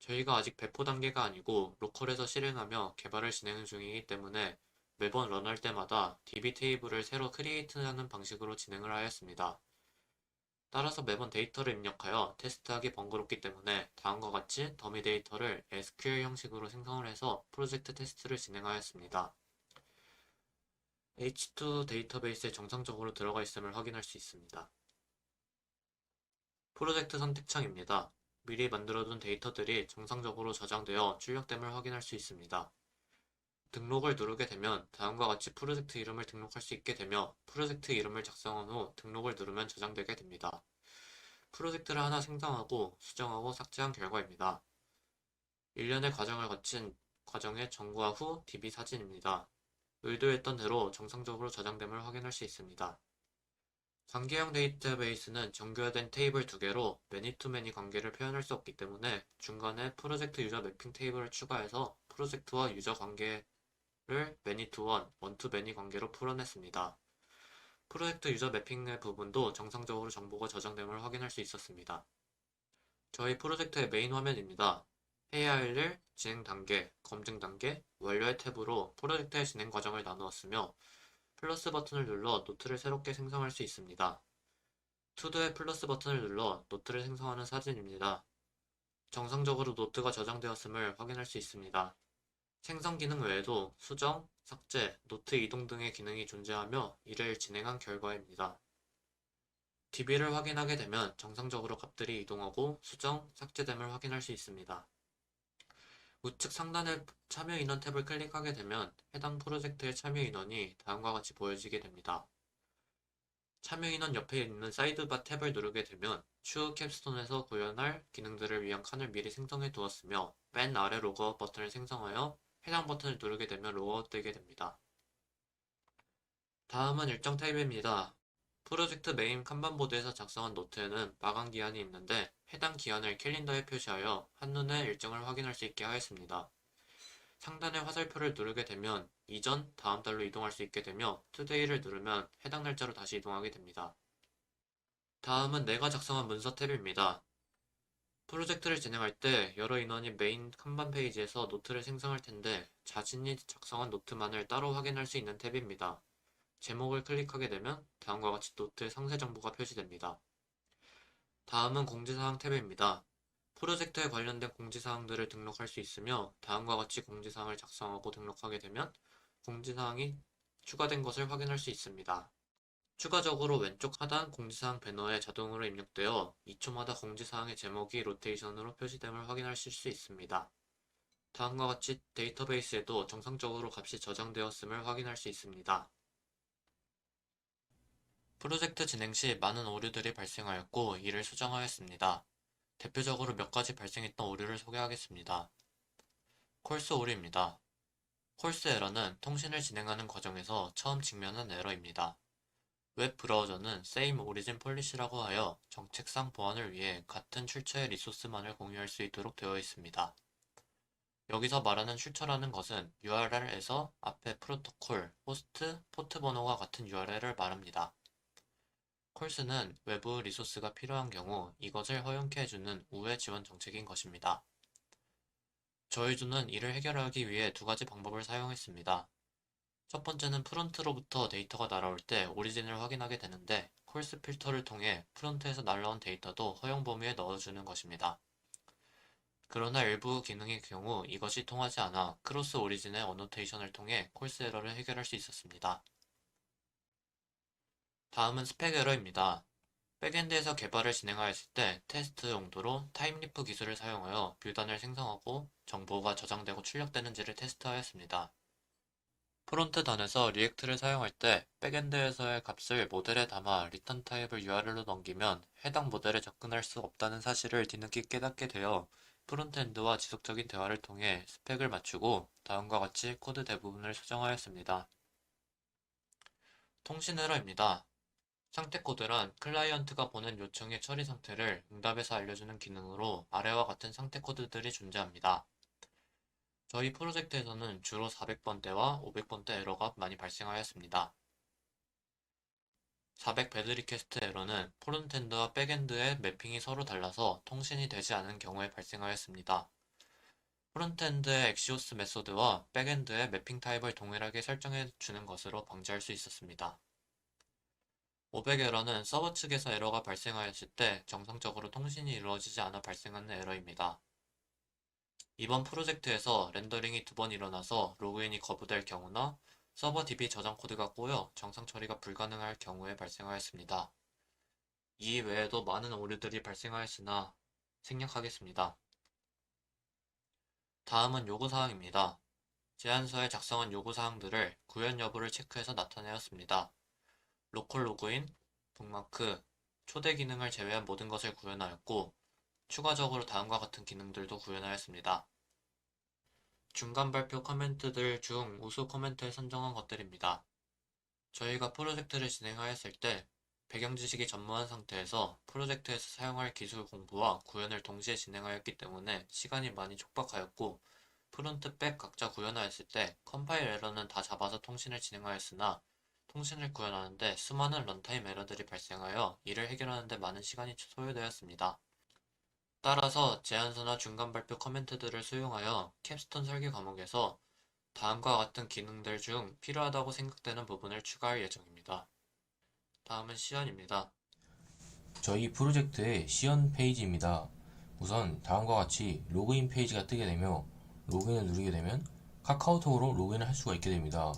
저희가 아직 배포 단계가 아니고 로컬에서 실행하며 개발을 진행 중이기 때문에 매번 런할 때마다 DB 테이블을 새로 크리에이트하는 방식으로 진행을 하였습니다. 따라서 매번 데이터를 입력하여 테스트하기 번거롭기 때문에 다음과 같이 더미 데이터를 SQL 형식으로 생성을 해서 프로젝트 테스트를 진행하였습니다. H2 데이터베이스에 정상적으로 들어가 있음을 확인할 수 있습니다. 프로젝트 선택창입니다. 미리 만들어둔 데이터들이 정상적으로 저장되어 출력됨을 확인할 수 있습니다. 등록을 누르게 되면 다음과 같이 프로젝트 이름을 등록할 수 있게 되며 프로젝트 이름을 작성한 후 등록을 누르면 저장되게 됩니다. 프로젝트를 하나 생성하고 수정하고 삭제한 결과입니다. 일련의 과정을 거친 과정의 전과 후 DB 사진입니다. 의도했던 대로 정상적으로 저장됨을 확인할 수 있습니다. 관계형 데이터베이스는 정교화된 테이블 2개로 매니투매니 관계를 표현할 수 없기 때문에 중간에 프로젝트 유저 매핑 테이블을 추가해서 프로젝트와 유저 관계를 매니투원, 원투매니 관계로 풀어냈습니다. 프로젝트 유저 매핑의 부분도 정상적으로 정보가 저장됨을 확인할 수 있었습니다. 저희 프로젝트의 메인 화면입니다. 해야 할 일, 진행 단계, 검증 단계, 완료의 탭으로 프로젝트의 진행 과정을 나누었으며 플러스 버튼을 눌러 노트를 새롭게 생성할 수 있습니다. 투두의 플러스 버튼을 눌러 노트를 생성하는 사진입니다. 정상적으로 노트가 저장되었음을 확인할 수 있습니다. 생성 기능 외에도 수정, 삭제, 노트 이동 등의 기능이 존재하며 이를 진행한 결과입니다. DB를 확인하게 되면 정상적으로 값들이 이동하고 수정, 삭제됨을 확인할 수 있습니다. 우측 상단의 참여 인원 탭을 클릭하게 되면 해당 프로젝트의 참여 인원이 다음과 같이 보여지게 됩니다. 참여 인원 옆에 있는 사이드바 탭을 누르게 되면 추후 캡스톤에서 구현할 기능들을 위한 칸을 미리 생성해 두었으며 맨 아래 로그아웃 버튼을 생성하여 해당 버튼을 누르게 되면 로그아웃 되게 됩니다. 다음은 일정 탭입니다. 프로젝트 메인 칸반보드에서 작성한 노트에는 마감 기한이 있는데 해당 기한을 캘린더에 표시하여 한눈에 일정을 확인할 수 있게 하였습니다. 상단의 화살표를 누르게 되면 이전, 다음 달로 이동할 수 있게 되며 today를 누르면 해당 날짜로 다시 이동하게 됩니다. 다음은 내가 작성한 문서 탭입니다. 프로젝트를 진행할 때 여러 인원이 메인 칸반 페이지에서 노트를 생성할 텐데 자신이 작성한 노트만을 따로 확인할 수 있는 탭입니다. 제목을 클릭하게 되면 다음과 같이 노트의 상세 정보가 표시됩니다. 다음은 공지사항 탭입니다. 프로젝트에 관련된 공지사항들을 등록할 수 있으며 다음과 같이 공지사항을 작성하고 등록하게 되면 공지사항이 추가된 것을 확인할 수 있습니다. 추가적으로 왼쪽 하단 공지사항 배너에 자동으로 입력되어 2초마다 공지사항의 제목이 로테이션으로 표시됨을 확인하실 수 있습니다. 다음과 같이 데이터베이스에도 정상적으로 값이 저장되었음을 확인할 수 있습니다. 프로젝트 진행 시 많은 오류들이 발생하였고 이를 수정하였습니다. 대표적으로 몇 가지 발생했던 오류를 소개하겠습니다. 콜스 오류입니다. 콜스 에러는 통신을 진행하는 과정에서 처음 직면한 에러입니다. 웹 브라우저는 Same Origin Policy라고 하여 정책상 보안을 위해 같은 출처의 리소스만을 공유할 수 있도록 되어 있습니다. 여기서 말하는 출처라는 것은 URL에서 앞에 프로토콜, 호스트, 포트 번호가 같은 URL을 말합니다. 콜스는 외부 리소스가 필요한 경우 이것을 허용케 해주는 우회 지원 정책인 것입니다. 저희조는 이를 해결하기 위해 두 가지 방법을 사용했습니다. 첫 번째는 프론트로부터 데이터가 날아올 때 오리진을 확인하게 되는데 콜스 필터를 통해 프론트에서 날라온 데이터도 허용 범위에 넣어주는 것입니다. 그러나 일부 기능의 경우 이것이 통하지 않아 크로스 오리진의 어노테이션을 통해 콜스 에러를 해결할 수 있었습니다. 다음은 스펙 에러입니다. 백엔드에서 개발을 진행하였을 때 테스트 용도로 타임리프 기술을 사용하여 뷰단을 생성하고 정보가 저장되고 출력되는지를 테스트하였습니다. 프론트단에서 리액트를 사용할 때 백엔드에서의 값을 모델에 담아 리턴 타입을 URL로 넘기면 해당 모델에 접근할 수 없다는 사실을 뒤늦게 깨닫게 되어 프론트엔드와 지속적인 대화를 통해 스펙을 맞추고 다음과 같이 코드 대부분을 수정하였습니다. 통신 에러입니다. 상태 코드란 클라이언트가 보낸 요청의 처리 상태를 응답에서 알려주는 기능으로 아래와 같은 상태 코드들이 존재합니다. 저희 프로젝트에서는 주로 400번대와 500번대 에러가 많이 발생하였습니다. 400 배드 리퀘스트 에러는 프론트엔드와 백엔드의 매핑이 서로 달라서 통신이 되지 않은 경우에 발생하였습니다. 프론트엔드의 엑시오스 메소드와 백엔드의 매핑 타입을 동일하게 설정해 주는 것으로 방지할 수 있었습니다. 500 에러는 서버 측에서 에러가 발생하였을 때 정상적으로 통신이 이루어지지 않아 발생하는 에러입니다. 이번 프로젝트에서 렌더링이 2번 일어나서 로그인이 거부될 경우나 서버 DB 저장 코드가 꼬여 정상 처리가 불가능할 경우에 발생하였습니다. 이 외에도 많은 오류들이 발생하였으나 생략하겠습니다. 다음은 요구사항입니다. 제안서에 작성한 요구사항들을 구현 여부를 체크해서 나타내었습니다. 로컬 로그인, 북마크, 초대 기능을 제외한 모든 것을 구현하였고 추가적으로 다음과 같은 기능들도 구현하였습니다. 중간 발표 커멘트들 중 우수 커멘트에 선정한 것들입니다. 저희가 프로젝트를 진행하였을 때 배경 지식이 전무한 상태에서 프로젝트에서 사용할 기술 공부와 구현을 동시에 진행하였기 때문에 시간이 많이 촉박하였고 프론트, 백 각자 구현하였을 때 컴파일 에러는 다 잡아서 통신을 진행하였으나 통신을 구현하는데 수많은 런타임 에러들이 발생하여 이를 해결하는 데 많은 시간이 소요되었습니다. 따라서 제안서나 중간 발표 커멘트들을 수용하여 캡스톤 설계 과목에서 다음과 같은 기능들 중 필요하다고 생각되는 부분을 추가할 예정입니다. 다음은 시연입니다. 저희 프로젝트의 시연 페이지입니다. 우선 다음과 같이 로그인 페이지가 뜨게 되며 로그인을 누르게 되면 카카오톡으로 로그인을 할 수가 있게 됩니다.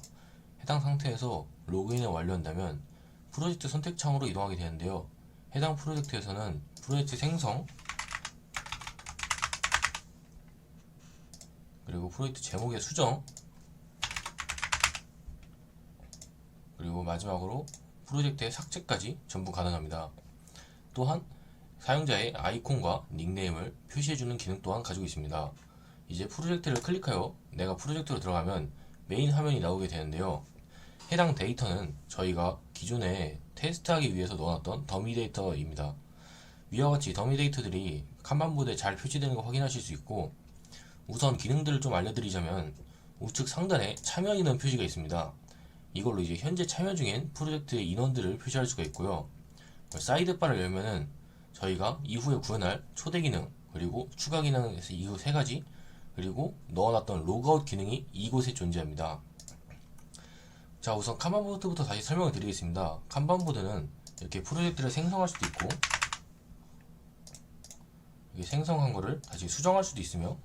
해당 상태에서 로그인을 완료한다면 프로젝트 선택 창으로 이동하게 되는데요. 해당 프로젝트에서는 프로젝트 생성, 그리고 프로젝트 제목의 수정, 그리고 마지막으로 프로젝트의 삭제까지 전부 가능합니다. 또한 사용자의 아이콘과 닉네임을 표시해주는 기능 또한 가지고 있습니다. 이제 프로젝트를 클릭하여 내가 프로젝트로 들어가면 메인 화면이 나오게 되는데요. 해당 데이터는 저희가 기존에 테스트하기 위해서 넣어놨던 더미 데이터입니다. 위와 같이 더미 데이터들이 칸반보드에 잘 표시되는 거 확인하실 수 있고, 우선 기능들을 좀 알려드리자면 우측 상단에 참여 인원 표시가 있습니다. 이걸로 이제 현재 참여 중인 프로젝트의 인원들을 표시할 수가 있고요. 사이드바를 열면은 저희가 이후에 구현할 초대 기능, 그리고 추가 기능에서 이후 3가지, 그리고 넣어놨던 로그아웃 기능이 이곳에 존재합니다. 자, 우선 칸반보드부터 다시 설명을 드리겠습니다. 칸반보드는 이렇게 프로젝트를 생성할 수도 있고, 이렇게 생성한 거를 다시 수정할 수도 있으며,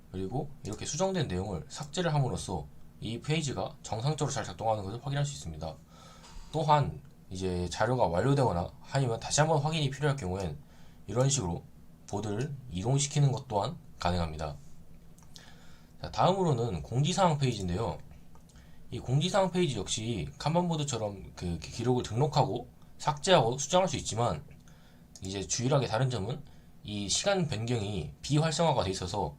그리고 이렇게 수정된 내용을 삭제를 함으로써 이 페이지가 정상적으로 잘 작동하는 것을 확인할 수 있습니다. 또한 이제 자료가 완료되거나 아니면 다시 한번 확인이 필요할 경우엔 이런 식으로 보드를 이동시키는 것 또한 가능합니다. 자, 다음으로는 공지사항 페이지인데요. 이 공지사항 페이지 역시 칸반보드처럼 그 기록을 등록하고 삭제하고 수정할 수 있지만, 이제 주일하게 다른 점은 이 시간 변경이 비활성화가 되어 있어서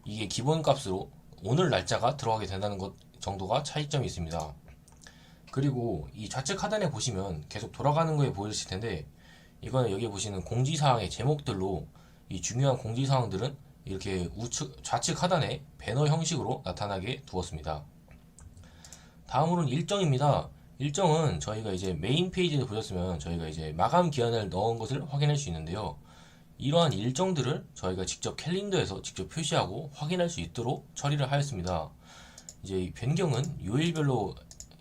이게 기본 값으로 오늘 날짜가 들어가게 된다는 것 정도가 차이점이 있습니다. 그리고 이 좌측 하단에 보시면 계속 돌아가는 거에 보이실 텐데, 이거는 여기 보시는 공지사항의 제목들로 이 중요한 공지사항들은 이렇게 좌측 하단에 배너 형식으로 나타나게 두었습니다. 다음으로는 일정입니다. 일정은 저희가 이제 메인 페이지를 보셨으면 저희가 이제 마감 기한을 넣은 것을 확인할 수 있는데요. 이러한 일정들을 저희가 직접 캘린더에서 직접 표시하고 확인할 수 있도록 처리를 하였습니다. 이제 변경은 요일별로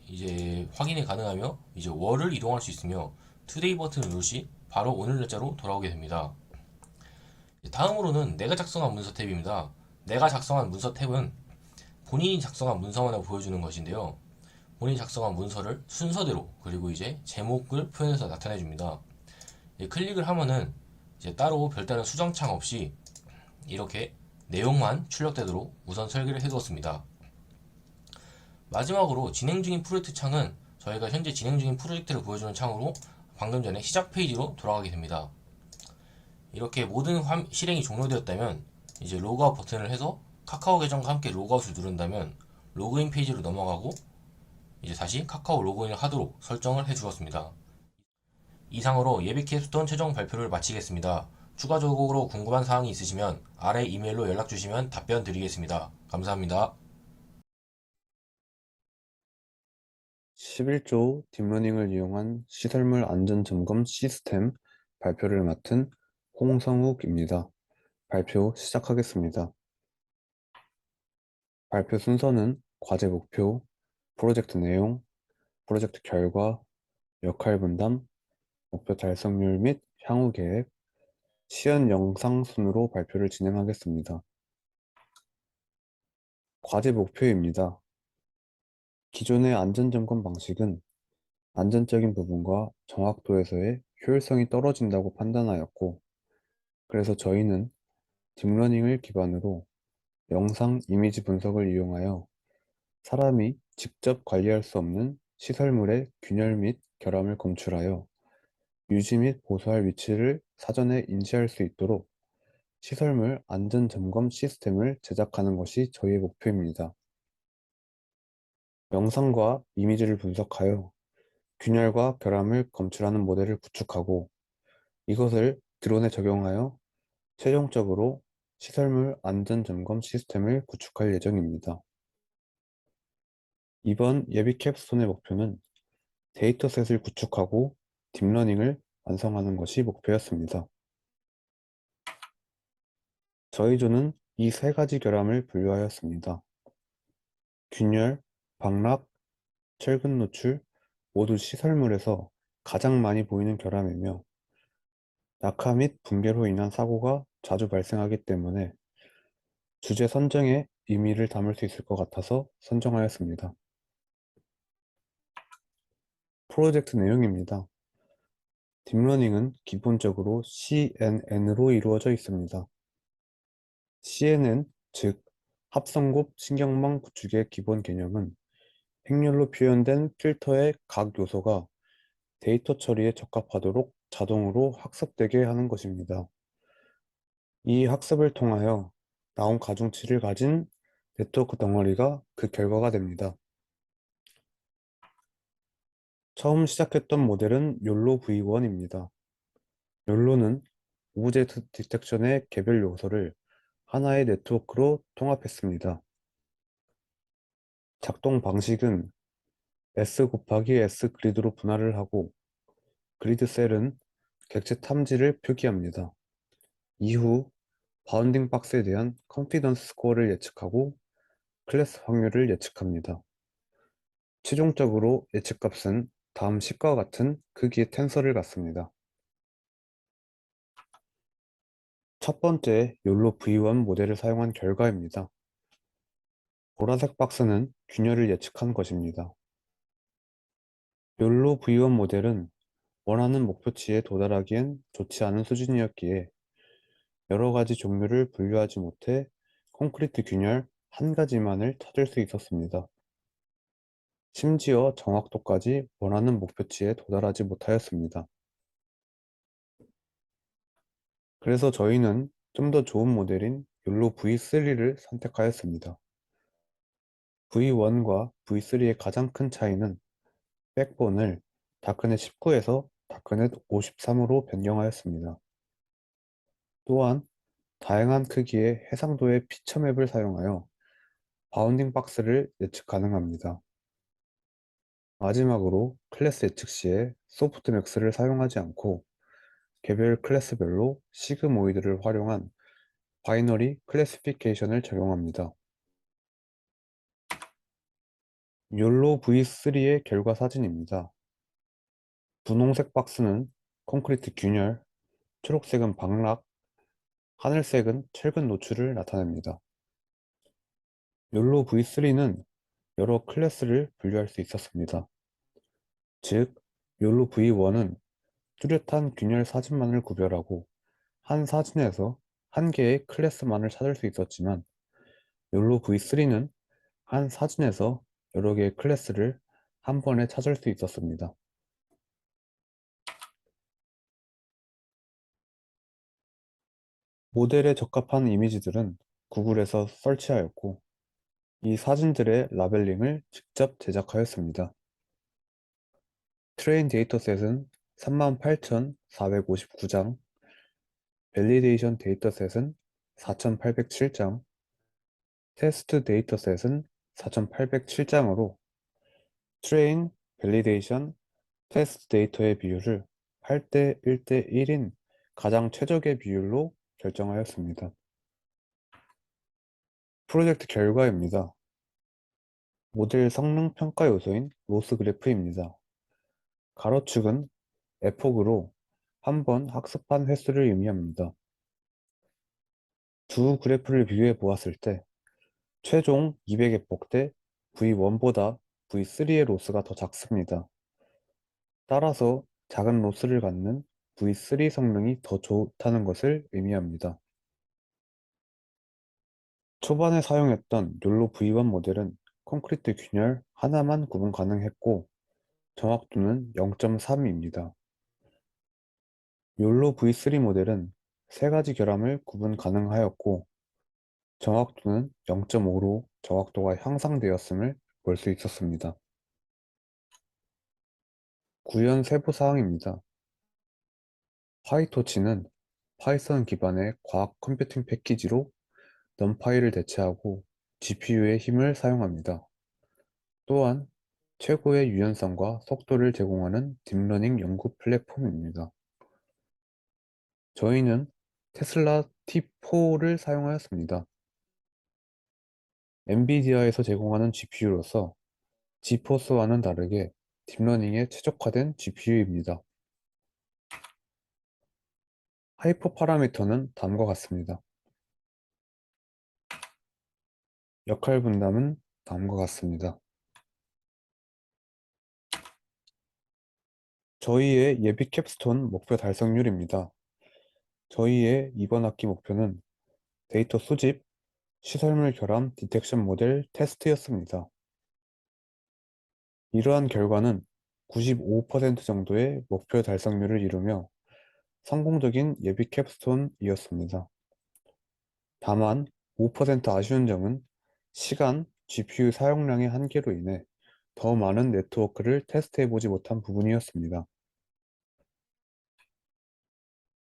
이제 확인이 가능하며 이제 월을 이동할 수 있으며 투데이 버튼을 누를 시 바로 오늘 날짜로 돌아오게 됩니다. 다음으로는 내가 작성한 문서 탭입니다. 내가 작성한 문서 탭은 본인이 작성한 문서만을 보여주는 것인데요. 본인이 작성한 문서를 순서대로, 그리고 이제 제목을 표현해서 나타내 줍니다. 클릭을 하면은 이제 따로 별다른 수정창 없이 이렇게 내용만 출력되도록 우선 설계를 해두었습니다. 마지막으로 진행 중인 프로젝트 창은 저희가 현재 진행 중인 프로젝트를 보여주는 창으로 방금 전에 시작 페이지로 돌아가게 됩니다. 이렇게 모든 실행이 종료되었다면 이제 로그아웃 버튼을 해서 카카오 계정과 함께 로그아웃을 누른다면 로그인 페이지로 넘어가고 이제 다시 카카오 로그인을 하도록 설정을 해주었습니다. 이상으로 예비 캡스톤 최종 발표를 마치겠습니다. 추가적으로 궁금한 사항이 있으시면 아래 이메일로 연락 주시면 답변 드리겠습니다. 감사합니다. 11조 딥러닝을 이용한 시설물 안전 점검 시스템 발표를 맡은 홍성욱입니다. 발표 시작하겠습니다. 발표 순서는 과제 목표, 프로젝트 내용, 프로젝트 결과, 역할 분담, 목표 달성률 및 향후 계획, 시연 영상 순으로 발표를 진행하겠습니다. 과제 목표입니다. 기존의 안전점검 방식은 안전적인 부분과 정확도에서의 효율성이 떨어진다고 판단하였고, 그래서 저희는 딥러닝을 기반으로 영상 이미지 분석을 이용하여 사람이 직접 관리할 수 없는 시설물의 균열 및 결함을 검출하여 유지 및 보수할 위치를 사전에 인지할 수 있도록 시설물 안전 점검 시스템을 제작하는 것이 저희의 목표입니다. 영상과 이미지를 분석하여 균열과 결함을 검출하는 모델을 구축하고 이것을 드론에 적용하여 최종적으로 시설물 안전 점검 시스템을 구축할 예정입니다. 이번 예비 캡스톤의 목표는 데이터셋을 구축하고 딥러닝을 완성하는 것이 목표였습니다. 저희 조는 이 세 가지 결함을 분류하였습니다. 균열, 방락, 철근 노출 모두 시설물에서 가장 많이 보이는 결함이며 낙하 및 붕괴로 인한 사고가 자주 발생하기 때문에 주제 선정에 의미를 담을 수 있을 것 같아서 선정하였습니다. 프로젝트 내용입니다. 딥러닝은 기본적으로 CNN으로 이루어져 있습니다. CNN, 즉 합성곱 신경망 구축의 기본 개념은 행렬로 표현된 필터의 각 요소가 데이터 처리에 적합하도록 자동으로 학습되게 하는 것입니다. 이 학습을 통하여 나온 가중치를 가진 네트워크 덩어리가 그 결과가 됩니다. 처음 시작했던 모델은 욜로 V1입니다. 욜로는 오브젝트 디텍션의 개별 요소를 하나의 네트워크로 통합했습니다. 작동 방식은 S 곱하기 S 그리드로 분할을 하고 그리드 셀은 객체 탐지를 표기합니다. 이후 바운딩 박스에 대한 컨피던스 스코어를 예측하고 클래스 확률을 예측합니다. 최종적으로 예측값은 다음 식과 같은 크기의 텐서를 갖습니다. 첫 번째 욜로 V1 모델을 사용한 결과입니다. 보라색 박스는 균열을 예측한 것입니다. 욜로 V1 모델은 원하는 목표치에 도달하기엔 좋지 않은 수준이었기에 여러 가지 종류를 분류하지 못해 콘크리트 균열 한 가지만을 찾을 수 있었습니다. 심지어 정확도까지 원하는 목표치에 도달하지 못하였습니다. 그래서 저희는 좀 더 좋은 모델인 욜로 V3를 선택하였습니다. V1과 V3의 가장 큰 차이는 백본을 다크넷 19에서 다크넷 53으로 변경하였습니다. 또한 다양한 크기의 해상도의 피처 맵을 사용하여 바운딩 박스를 예측 가능합니다. 마지막으로 클래스 예측 시에 소프트맥스를 사용하지 않고 개별 클래스별로 시그모이드를 활용한 바이너리 클래시피케이션을 적용합니다. 욜로 V3의 결과 사진입니다. 분홍색 박스는 콘크리트 균열, 초록색은 방락, 하늘색은 철근 노출을 나타냅니다. 욜로 V3는 여러 클래스를 분류할 수 있었습니다. 즉, 욜로 V1은 뚜렷한 균열 사진만을 구별하고 한 사진에서 한 개의 클래스만을 찾을 수 있었지만 욜로 V3는 한 사진에서 여러 개의 클래스를 한 번에 찾을 수 있었습니다. 모델에 적합한 이미지들은 구글에서 설치하였고 이 사진들의 라벨링을 직접 제작하였습니다. 트레인 데이터셋은 38,459장, 밸리데이션 데이터셋은 4,807장, 테스트 데이터셋은 4,807장으로 트레인, 밸리데이션, 테스트 데이터의 비율을 8대 1대 1인 가장 최적의 비율로 결정하였습니다. 프로젝트 결과입니다. 모델 성능 평가 요소인 로스 그래프입니다. 가로축은 에폭으로 한 번 학습한 횟수를 의미합니다. 두 그래프를 비교해 보았을 때 최종 200에폭 대 V1보다 V3의 로스가 더 작습니다. 따라서 작은 로스를 갖는 V3 성능이 더 좋다는 것을 의미합니다. 초반에 사용했던 욜로 V1 모델은 콘크리트 균열 하나만 구분 가능했고 정확도는 0.3입니다. 욜로 V3 모델은 세 가지 결함을 구분 가능하였고 정확도는 0.5로 정확도가 향상되었음을 볼 수 있었습니다. 구현 세부 사항입니다. 파이토치는 파이썬 기반의 과학 컴퓨팅 패키지로 넘파이를 대체하고 GPU의 힘을 사용합니다. 또한 최고의 유연성과 속도를 제공하는 딥러닝 연구 플랫폼입니다. 저희는 테슬라 T4를 사용하였습니다. 엔비디아에서 제공하는 GPU로서 지포스와는 다르게 딥러닝에 최적화된 GPU입니다. 하이퍼 파라미터는 다음과 같습니다. 역할 분담은 다음과 같습니다. 저희의 예비 캡스톤 목표 달성률입니다. 저희의 이번 학기 목표는 데이터 수집, 시설물 결함 디텍션 모델 테스트였습니다. 이러한 결과는 95% 정도의 목표 달성률을 이루며 성공적인 예비 캡스톤이었습니다. 다만 5% 아쉬운 점은 시간, GPU 사용량의 한계로 인해 더 많은 네트워크를 테스트해보지 못한 부분이었습니다.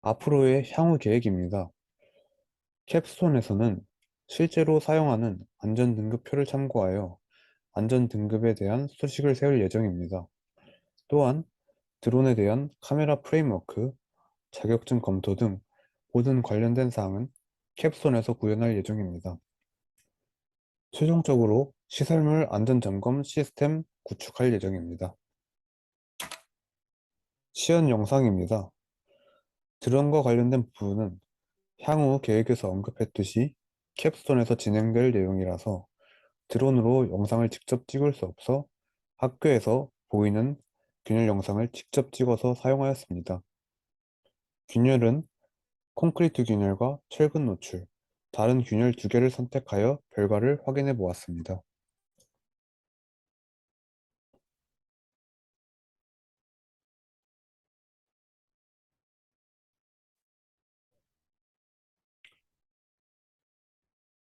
앞으로의 향후 계획입니다. 캡스톤에서는 실제로 사용하는 안전등급표를 참고하여 안전등급에 대한 수식을 세울 예정입니다. 또한 드론에 대한 카메라 프레임워크, 자격증 검토 등 모든 관련된 사항은 캡스톤에서 구현할 예정입니다. 최종적으로 시설물 안전점검 시스템 구축할 예정입니다. 시연 영상입니다. 드론과 관련된 부분은 향후 계획에서 언급했듯이 캡스톤에서 진행될 내용이라서 드론으로 영상을 직접 찍을 수 없어 학교에서 보이는 균열 영상을 직접 찍어서 사용하였습니다. 균열은 콘크리트 균열과 철근 노출, 다른 균열 두 개를 선택하여 결과를 확인해 보았습니다.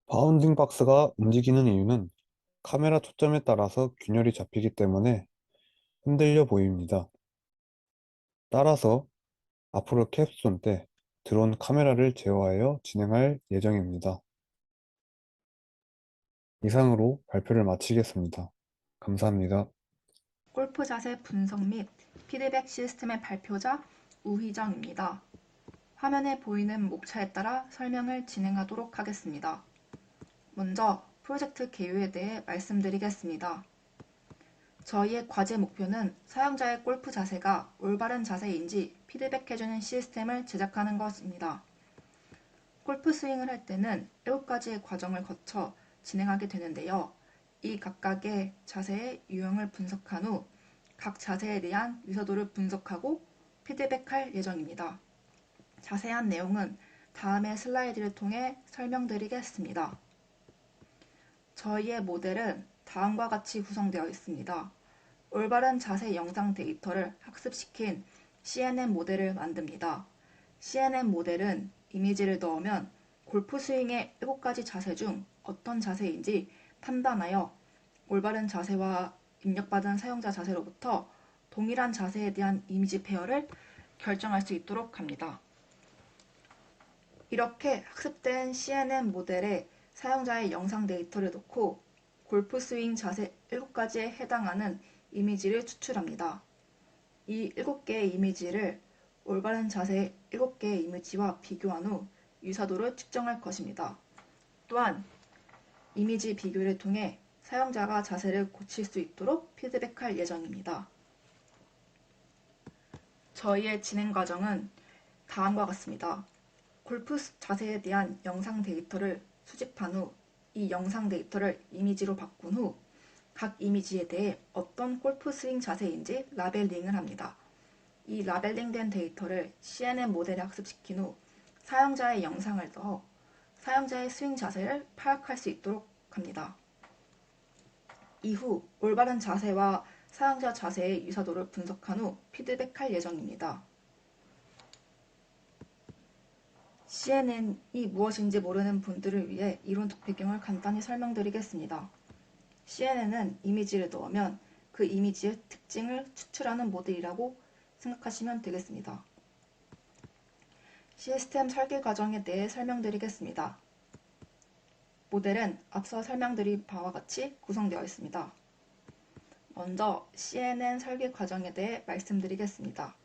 바운딩 박스가 움직이는 이유는 카메라 초점에 따라서 균열이 잡히기 때문에 흔들려 보입니다. 따라서 앞으로 캡스톤 때 드론 카메라를 제어하여 진행할 예정입니다. 이상으로 발표를 마치겠습니다. 감사합니다. 골프 자세 분석 및 피드백 시스템의 발표자 우희정입니다. 화면에 보이는 목차에 따라 설명을 진행하도록 하겠습니다. 먼저 프로젝트 개요에 대해 말씀드리겠습니다. 저희의 과제 목표는 사용자의 골프 자세가 올바른 자세인지 피드백해주는 시스템을 제작하는 것입니다. 골프 스윙을 할 때는 7가지의 과정을 거쳐 진행하게 되는데요. 이 각각의 자세의 유형을 분석한 후 각 자세에 대한 미서도를 분석하고 피드백할 예정입니다. 자세한 내용은 다음의 슬라이드를 통해 설명드리겠습니다. 저희의 모델은 다음과 같이 구성되어 있습니다. 올바른 자세 영상 데이터를 학습시킨 CNN 모델을 만듭니다. CNN 모델은 이미지를 넣으면 골프 스윙의 7가지 자세 중 어떤 자세인지 판단하여 올바른 자세와 입력받은 사용자 자세로부터 동일한 자세에 대한 이미지 페어를 결정할 수 있도록 합니다. 이렇게 학습된 CNN 모델에 사용자의 영상 데이터를 넣고 골프 스윙 자세 7가지에 해당하는 이미지를 추출합니다. 이 7개의 이미지를 올바른 자세의 7개의 이미지와 비교한 후 유사도를 측정할 것입니다. 또한 이미지 비교를 통해 사용자가 자세를 고칠 수 있도록 피드백할 예정입니다. 저희의 진행 과정은 다음과 같습니다. 골프 자세에 대한 영상 데이터를 수집한 후 이 영상 데이터를 이미지로 바꾼 후 각 이미지에 대해 어떤 골프 스윙 자세인지 라벨링을 합니다. 이 라벨링된 데이터를 CNN 모델에 학습시킨 후 사용자의 영상을 넣어 사용자의 스윙 자세를 파악할 수 있도록 합니다. 이후 올바른 자세와 사용자 자세의 유사도를 분석한 후 피드백할 예정입니다. CNN이 무엇인지 모르는 분들을 위해 이론적 배경을 간단히 설명드리겠습니다. CNN은 이미지를 넣으면 그 이미지의 특징을 추출하는 모델이라고 생각하시면 되겠습니다. 시스템 설계 과정에 대해 설명드리겠습니다. 모델은 앞서 설명드린 바와 같이 구성되어 있습니다. 먼저 CNN 설계 과정에 대해 말씀드리겠습니다.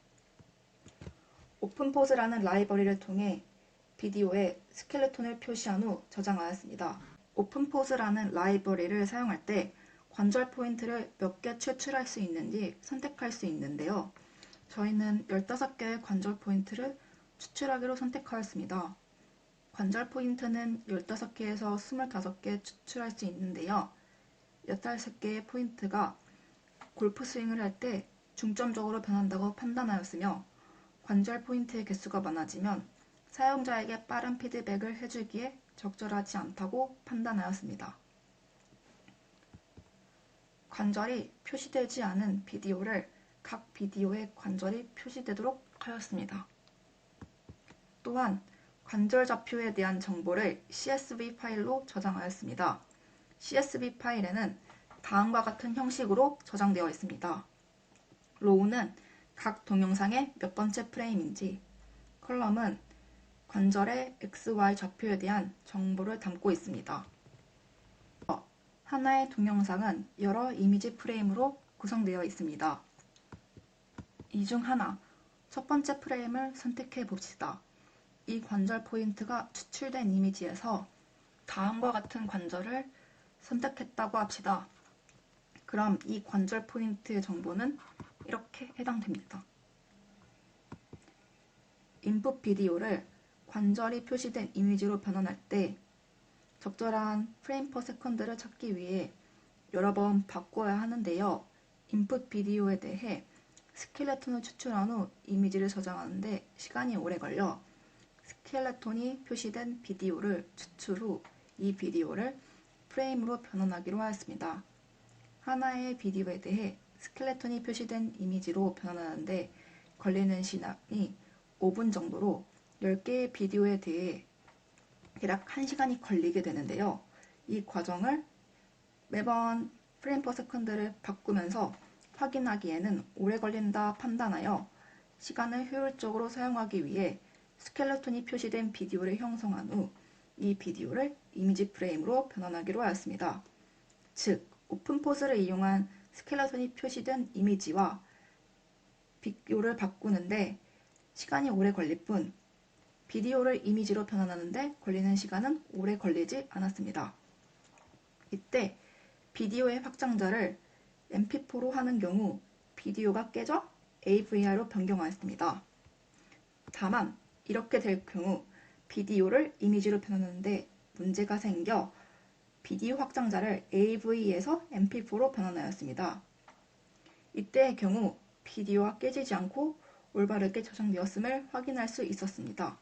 오픈포즈라는 라이브러리를 통해 비디오에 스켈레톤을 표시한 후 저장하였습니다. 오픈포즈라는 라이브러리를 사용할 때 관절 포인트를 몇 개 추출할 수 있는지 선택할 수 있는데요. 저희는 15개의 관절 포인트를 추출하기로 선택하였습니다. 관절 포인트는 15개에서 25개 추출할 수 있는데요. 15개의 포인트가 골프 스윙을 할 때 중점적으로 변한다고 판단하였으며 관절 포인트의 개수가 많아지면 사용자에게 빠른 피드백을 해주기에 적절하지 않다고 판단하였습니다. 관절이 표시되지 않은 비디오를 각 비디오에 관절이 표시되도록 하였습니다. 또한 관절 좌표에 대한 정보를 CSV 파일로 저장하였습니다. CSV 파일에는 다음과 같은 형식으로 저장되어 있습니다. 로우는 각 동영상의 몇 번째 프레임인지, 컬럼은 관절의 XY 좌표에 대한 정보를 담고 있습니다. 하나의 동영상은 여러 이미지 프레임으로 구성되어 있습니다. 이 중 하나, 첫 번째 프레임을 선택해 봅시다. 이 관절 포인트가 추출된 이미지에서 다음과 같은 관절을 선택했다고 합시다. 그럼 이 관절 포인트의 정보는 이렇게 해당됩니다. 인풋 비디오를 관절이 표시된 이미지로 변환할 때 적절한 프레임 퍼 세컨드를 찾기 위해 여러 번 바꿔야 하는데요. 인풋 비디오에 대해 스켈레톤을 추출한 후 이미지를 저장하는데 시간이 오래 걸려 스켈레톤이 표시된 비디오를 추출 후 이 비디오를 프레임으로 변환하기로 하였습니다. 하나의 비디오에 대해 스켈레톤이 표시된 이미지로 변환하는데 걸리는 시간이 5분 정도로 10개의 비디오에 대해 대략 1시간이 걸리게 되는데요. 이 과정을 매번 프레임 퍼 세컨드를 바꾸면서 확인하기에는 오래 걸린다 판단하여 시간을 효율적으로 사용하기 위해 스켈레톤이 표시된 비디오를 형성한 후 이 비디오를 이미지 프레임으로 변환하기로 하였습니다. 즉, 오픈포즈를 이용한 스켈레톤이 표시된 이미지와 비디오를 바꾸는데 시간이 오래 걸릴 뿐 비디오를 이미지로 변환하는데 걸리는 시간은 오래 걸리지 않았습니다. 이때 비디오의 확장자를 MP4로 하는 경우 비디오가 깨져 AVR로 변경하였습니다. 다만 이렇게 될 경우 비디오를 이미지로 변환하는데 문제가 생겨 비디오 확장자를 AV에서 MP4로 변환하였습니다. 이때의 경우 비디오가 깨지지 않고 올바르게 저장되었음을 확인할 수 있었습니다.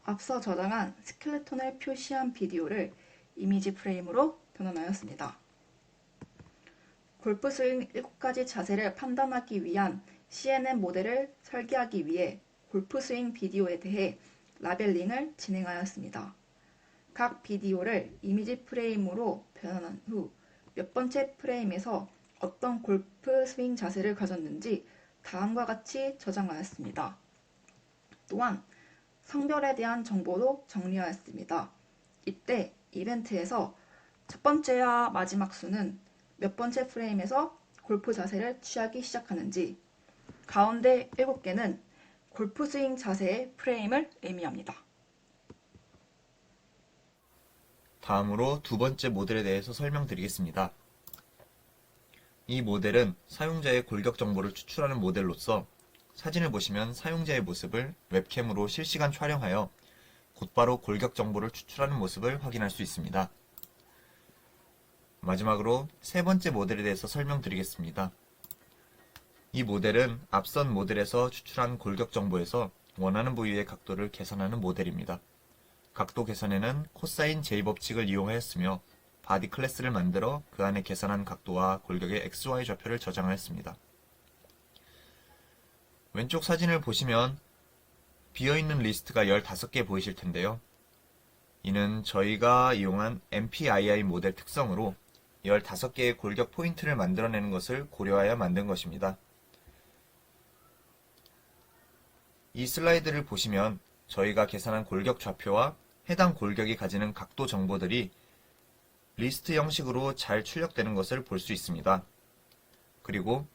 앞서 저장한 스켈레톤을 표시한 비디오를 이미지 프레임으로 변환하였습니다. 골프 스윙 7가지 자세를 판단하기 위한 CNN 모델을 설계하기 위해 골프 스윙 비디오에 대해 라벨링을 진행하였습니다. 각 비디오를 이미지 프레임으로 변환한 후 몇 번째 프레임에서 어떤 골프 스윙 자세를 가졌는지 다음과 같이 저장하였습니다. 또한 성별에 대한 정보도 정리하였습니다. 이때 이벤트에서 첫 번째와 마지막 수는 몇 번째 프레임에서 골프 자세를 취하기 시작하는지, 가운데 7개는 골프 스윙 자세의 프레임을 의미합니다. 다음으로 두 번째 모델에 대해서 설명드리겠습니다. 이 모델은 사용자의 골격 정보를 추출하는 모델로서 사진을 보시면 사용자의 모습을 웹캠으로 실시간 촬영하여 곧바로 골격 정보를 추출하는 모습을 확인할 수 있습니다. 마지막으로 세 번째 모델에 대해서 설명드리겠습니다. 이 모델은 앞선 모델에서 추출한 골격 정보에서 원하는 부위의 각도를 계산하는 모델입니다. 각도 계산에는 코사인 J법칙을 이용하였으며 바디 클래스를 만들어 그 안에 계산한 각도와 골격의 XY 좌표를 저장하였습니다. 왼쪽 사진을 보시면 비어있는 리스트가 15개 보이실 텐데요. 이는 저희가 이용한 MPII 모델 특성으로 15개의 골격 포인트를 만들어내는 것을 고려하여 만든 것입니다. 이 슬라이드를 보시면 저희가 계산한 골격 좌표와 해당 골격이 가지는 각도 정보들이 리스트 형식으로 잘 출력되는 것을 볼 수 있습니다. 그리고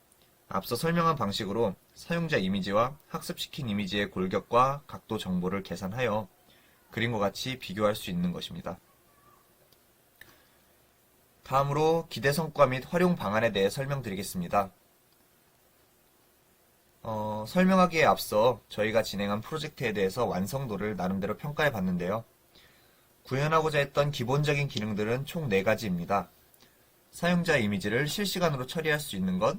앞서 설명한 방식으로 사용자 이미지와 학습시킨 이미지의 골격과 각도 정보를 계산하여 그림과 같이 비교할 수 있는 것입니다. 다음으로 기대 성과 및 활용 방안에 대해 설명드리겠습니다. 설명하기에 앞서 저희가 진행한 프로젝트에 대해서 완성도를 나름대로 평가해 봤는데요. 구현하고자 했던 기본적인 기능들은 총 4가지입니다. 사용자 이미지를 실시간으로 처리할 수 있는 것,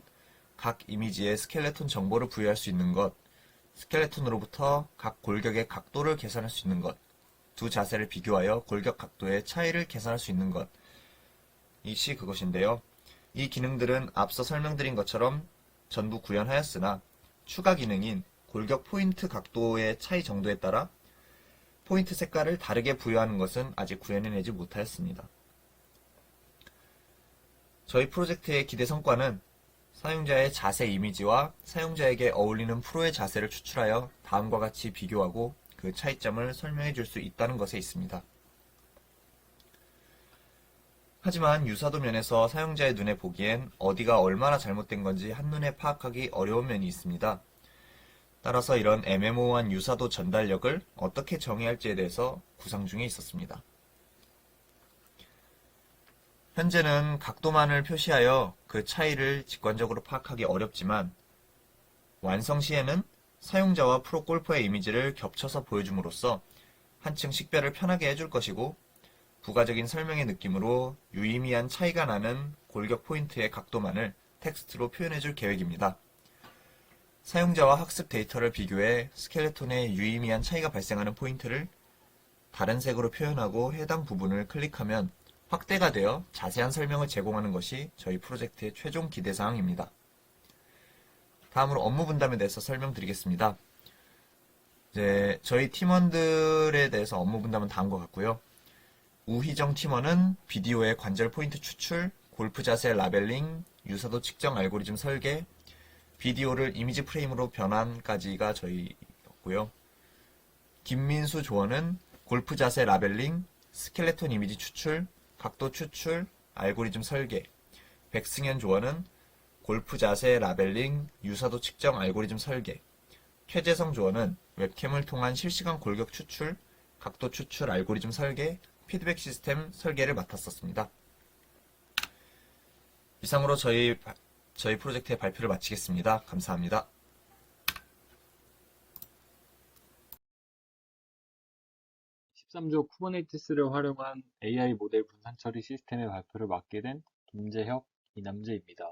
각 이미지에 스켈레톤 정보를 부여할 수 있는 것, 스켈레톤으로부터 각 골격의 각도를 계산할 수 있는 것, 두 자세를 비교하여 골격 각도의 차이를 계산할 수 있는 것, 이것이 그것인데요. 이 기능들은 앞서 설명드린 것처럼 전부 구현하였으나 추가 기능인 골격 포인트 각도의 차이 정도에 따라 포인트 색깔을 다르게 부여하는 것은 아직 구현해내지 못하였습니다. 저희 프로젝트의 기대 성과는 사용자의 자세 이미지와 사용자에게 어울리는 프로의 자세를 추출하여 다음과 같이 비교하고 그 차이점을 설명해 줄 수 있다는 것에 있습니다. 하지만 유사도 면에서 사용자의 눈에 보기엔 어디가 얼마나 잘못된 건지 한눈에 파악하기 어려운 면이 있습니다. 따라서 이런 애매모호한 유사도 전달력을 어떻게 정의할지에 대해서 구상 중에 있었습니다. 현재는 각도만을 표시하여 그 차이를 직관적으로 파악하기 어렵지만 완성 시에는 사용자와 프로 골퍼의 이미지를 겹쳐서 보여줌으로써 한층 식별을 편하게 해줄 것이고 부가적인 설명의 느낌으로 유의미한 차이가 나는 골격 포인트의 각도만을 텍스트로 표현해줄 계획입니다. 사용자와 학습 데이터를 비교해 스켈레톤의 유의미한 차이가 발생하는 포인트를 다른 색으로 표현하고 해당 부분을 클릭하면 확대가 되어 자세한 설명을 제공하는 것이 저희 프로젝트의 최종 기대사항입니다. 다음으로 업무 분담에 대해서 설명드리겠습니다. 저희 팀원들에 대해서 업무 분담은 다음과 같고요. 우희정 팀원은 비디오의 관절 포인트 추출, 골프 자세 라벨링, 유사도 측정 알고리즘 설계, 비디오를 이미지 프레임으로 변환까지가 저희였고요. 김민수 조원은 골프 자세 라벨링, 스켈레톤 이미지 추출, 각도 추출, 알고리즘 설계, 백승현 조원은 골프 자세 라벨링, 유사도 측정 알고리즘 설계, 최재성 조원은 웹캠을 통한 실시간 골격 추출, 각도 추출 알고리즘 설계, 피드백 시스템 설계를 맡았었습니다. 이상으로 저희 프로젝트의 발표를 마치겠습니다. 감사합니다. (13조) 쿠버네티스를 활용한 AI 모델 분산 처리 시스템의 발표를 맡게 된 김재혁 이남재입니다.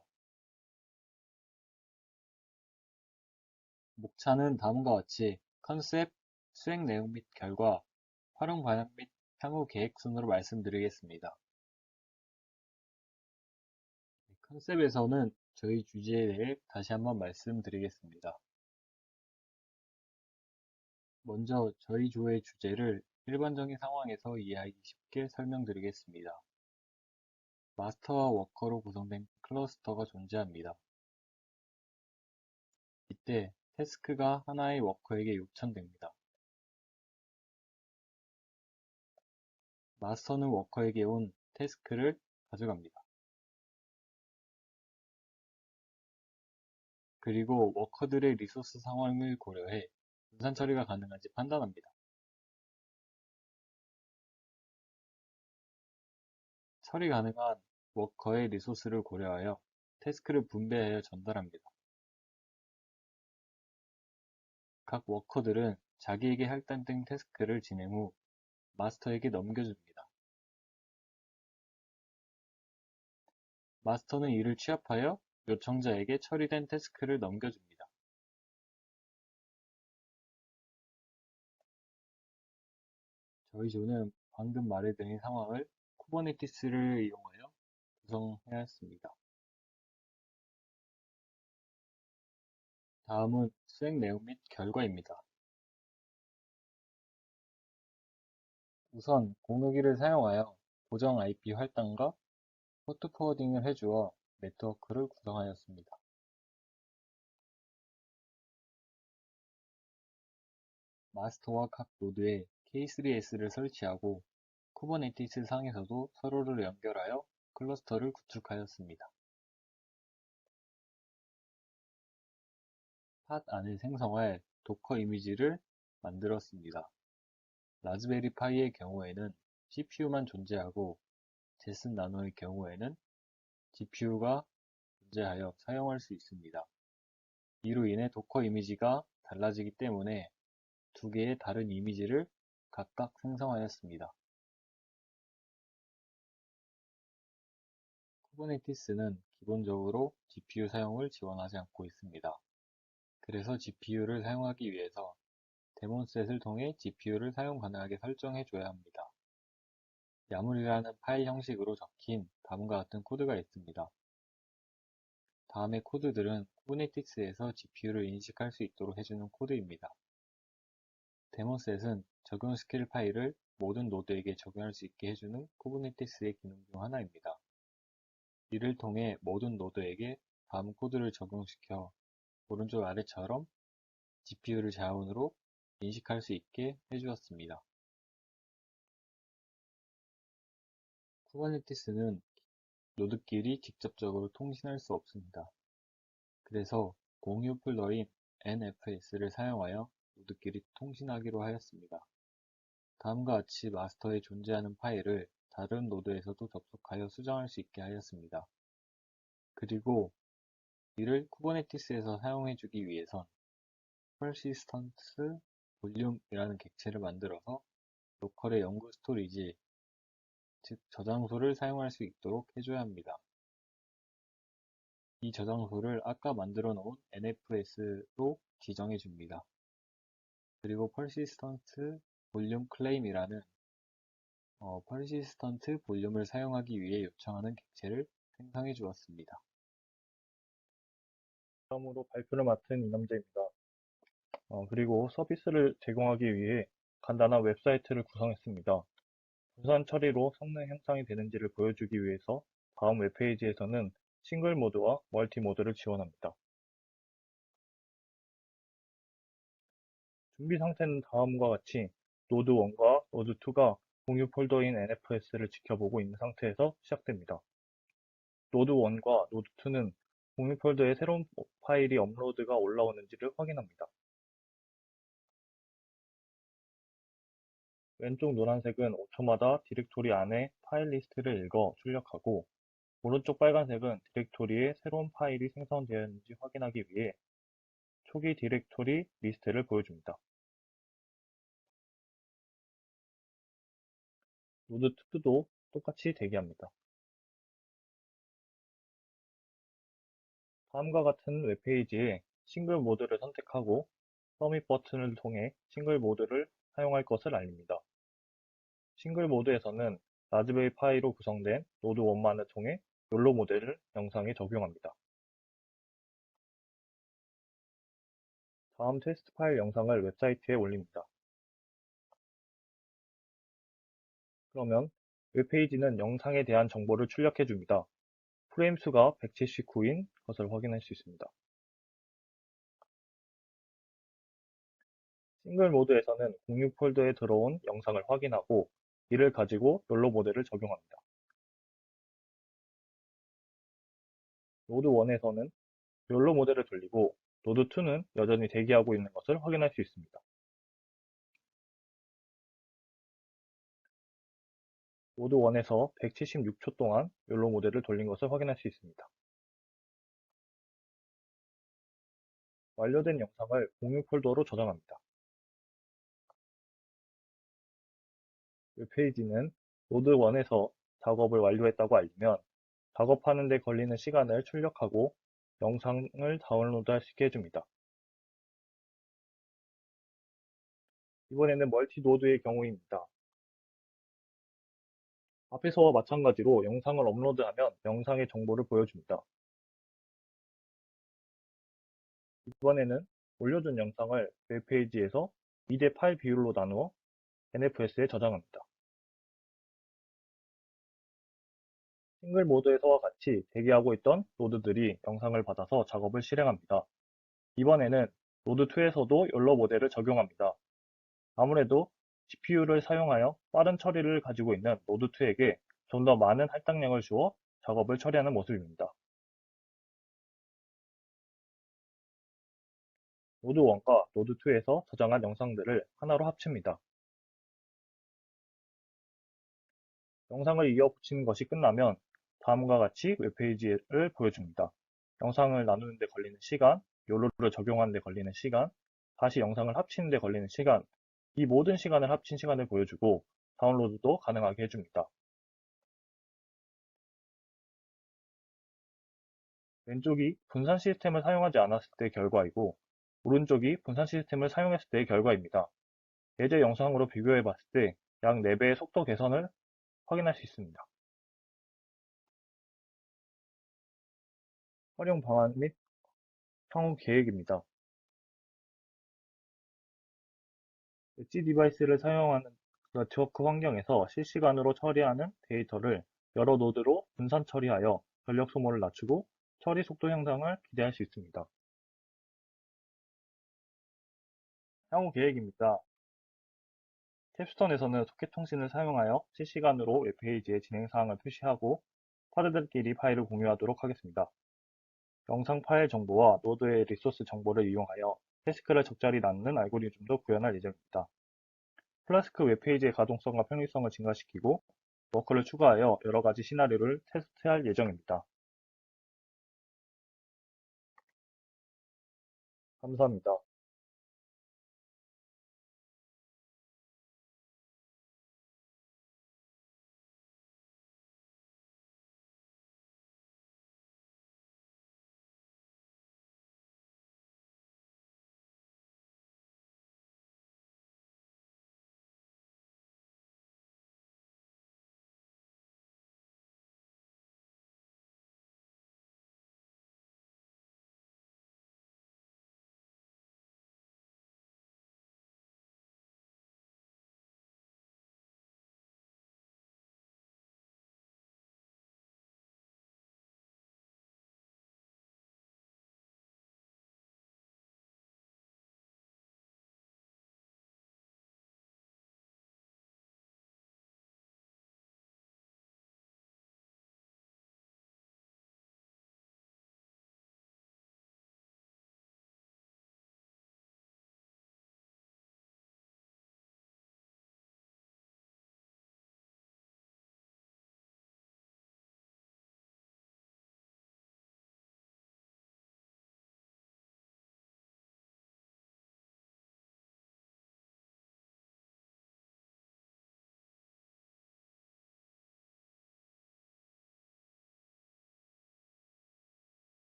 목차는 다음과 같이 컨셉, 수행 내용 및 결과, 활용 방향 및 향후 계획 순으로 말씀드리겠습니다. 컨셉에서는 저희 주제에 대해 다시 한번 말씀드리겠습니다. 먼저 저희 조의 주제를 일반적인 상황에서 이해하기 쉽게 설명드리겠습니다. 마스터와 워커로 구성된 클러스터가 존재합니다. 이때 태스크가 하나의 워커에게 요청됩니다. 마스터는 워커에게 온 태스크를 가져갑니다. 그리고 워커들의 리소스 상황을 고려해 분산 처리가 가능한지 판단합니다. 처리 가능한 워커의 리소스를 고려하여 태스크를 분배하여 전달합니다. 각 워커들은 자기에게 할당된 태스크를 진행 후 마스터에게 넘겨줍니다. 마스터는 이를 취합하여 요청자에게 처리된 태스크를 넘겨줍니다. 저희 조는 방금 말해드린 상황을 쿠버네티스를 이용하여 구성하였습니다. 다음은 수행 내용 및 결과입니다. 우선 공유기를 사용하여 고정 IP 할당과 포트 포워딩을 해주어 네트워크를 구성하였습니다. 마스터와 각 노드에 K3S를 설치하고 쿠버네티스 상에서도 서로를 연결하여 클러스터를 구축하였습니다. 팟 안에 생성할 도커 이미지를 만들었습니다. 라즈베리 파이의 경우에는 CPU만 존재하고 제슨 나노의 경우에는 GPU가 존재하여 사용할 수 있습니다. 이로 인해 도커 이미지가 달라지기 때문에 두 개의 다른 이미지를 각각 생성하였습니다. 쿠버네티스는 기본적으로 GPU 사용을 지원하지 않고 있습니다. 그래서 GPU를 사용하기 위해서 데몬셋을 통해 GPU를 사용 가능하게 설정해 줘야 합니다. 야물이라는 파일 형식으로 적힌 다음과 같은 코드가 있습니다. 다음의 코드들은 쿠버네티스에서 GPU를 인식할 수 있도록 해주는 코드입니다. 데몬셋은 적용 스킬 파일을 모든 노드에게 적용할 수 있게 해주는 쿠버네티스의 기능 중 하나입니다. 이를 통해 모든 노드에게 다음 코드를 적용시켜 오른쪽 아래처럼 GPU를 자원으로 인식할 수 있게 해주었습니다. 쿠버네티스는 노드끼리 직접적으로 통신할 수 없습니다. 그래서 공유 폴더인 NFS를 사용하여 노드끼리 통신하기로 하였습니다. 다음과 같이 마스터에 존재하는 파일을 다른 노드에서도 접속하여 수정할 수 있게 하였습니다. 그리고 이를 쿠버네티스에서 사용해주기 위해선 persistence volume이라는 객체를 만들어서 로컬의 연구 스토리지, 즉 저장소를 사용할 수 있도록 해줘야 합니다. 이 저장소를 아까 만들어 놓은 NFS로 지정해 줍니다. 그리고 persistent volume claim이라는 persistent 볼륨을 사용하기 위해 요청하는 객체를 생성해 주었습니다. 다음으로 발표를 맡은 이남재입니다. 그리고 서비스를 제공하기 위해 간단한 웹사이트를 구성했습니다. 분산 처리로 성능 향상이 되는지를 보여주기 위해서 다음 웹페이지에서는 싱글 모드와 멀티 모드를 지원합니다. 준비 상태는 다음과 같이 노드 1과 노드 2가 공유 폴더인 NFS를 지켜보고 있는 상태에서 시작됩니다. 노드 1과 노드 2는 공유 폴더에 새로운 파일이 업로드가 올라오는지를 확인합니다. 왼쪽 노란색은 5초마다 디렉토리 안에 파일 리스트를 읽어 출력하고, 오른쪽 빨간색은 디렉토리에 새로운 파일이 생성되었는지 확인하기 위해 초기 디렉토리 리스트를 보여줍니다. 노드 2도 똑같이 대기합니다. 다음과 같은 웹페이지에 싱글 모드를 선택하고 서밋 버튼을 통해 싱글 모드를 사용할 것을 알립니다. 싱글 모드에서는 라즈베리 파이로 구성된 노드 1만을 통해 욜로 모델을 영상에 적용합니다. 다음 테스트 파일 영상을 웹사이트에 올립니다. 그러면 웹페이지는 영상에 대한 정보를 출력해 줍니다. 프레임 수가 179인 것을 확인할 수 있습니다. 싱글 모드에서는 공유 폴더에 들어온 영상을 확인하고 이를 가지고 욜로 모델을 적용합니다. 노드 1에서는 욜로 모델을 돌리고 노드 2는 여전히 대기하고 있는 것을 확인할 수 있습니다. 노드 1에서 176초 동안 욜로 모델을 돌린 것을 확인할 수 있습니다. 완료된 영상을 공유 폴더로 저장합니다. 웹페이지는 노드 1에서 작업을 완료했다고 알리면 작업하는 데 걸리는 시간을 출력하고 영상을 다운로드할 수 있게 해줍니다. 이번에는 멀티 노드의 경우입니다. 앞에서와 마찬가지로 영상을 업로드하면 영상의 정보를 보여줍니다. 이번에는 올려둔 영상을 웹페이지에서 2대 8 비율로 나누어 NFS에 저장합니다. 싱글 모드에서와 같이 대기하고 있던 노드들이 영상을 받아서 작업을 실행합니다. 이번에는 노드 2에서도 욜로 모델을 적용합니다. 아무래도 GPU를 사용하여 빠른 처리를 가지고 있는 노드 2에게 좀 더 많은 할당량을 주어 작업을 처리하는 모습입니다. 노드 1과 노드 2에서 저장한 영상들을 하나로 합칩니다. 영상을 이어 붙이는 것이 끝나면 다음과 같이 웹페이지를 보여줍니다. 영상을 나누는 데 걸리는 시간, 욜로를 적용하는 데 걸리는 시간, 다시 영상을 합치는 데 걸리는 시간, 이 모든 시간을 합친 시간을 보여주고 다운로드도 가능하게 해줍니다. 왼쪽이 분산 시스템을 사용하지 않았을 때의 결과이고 오른쪽이 분산 시스템을 사용했을 때의 결과입니다. 예제 영상으로 비교해 봤을 때 약 4배의 속도 개선을 확인할 수 있습니다. 활용 방안 및 향후 계획입니다. 엣지 디바이스를 사용하는 네트워크 환경에서 실시간으로 처리하는 데이터를 여러 노드로 분산 처리하여 전력 소모를 낮추고 처리 속도 향상을 기대할 수 있습니다. 향후 계획입니다. 캡스톤에서는 소켓 통신을 사용하여 실시간으로 웹페이지에 진행사항을 표시하고 파드들끼리 파일을 공유하도록 하겠습니다. 영상 파일 정보와 노드의 리소스 정보를 이용하여 태스크를 적절히 나누는 알고리즘도 구현할 예정입니다. 플라스크 웹페이지의 가동성과 편의성을 증가시키고 워크를 추가하여 여러 가지 시나리오를 테스트할 예정입니다. 감사합니다.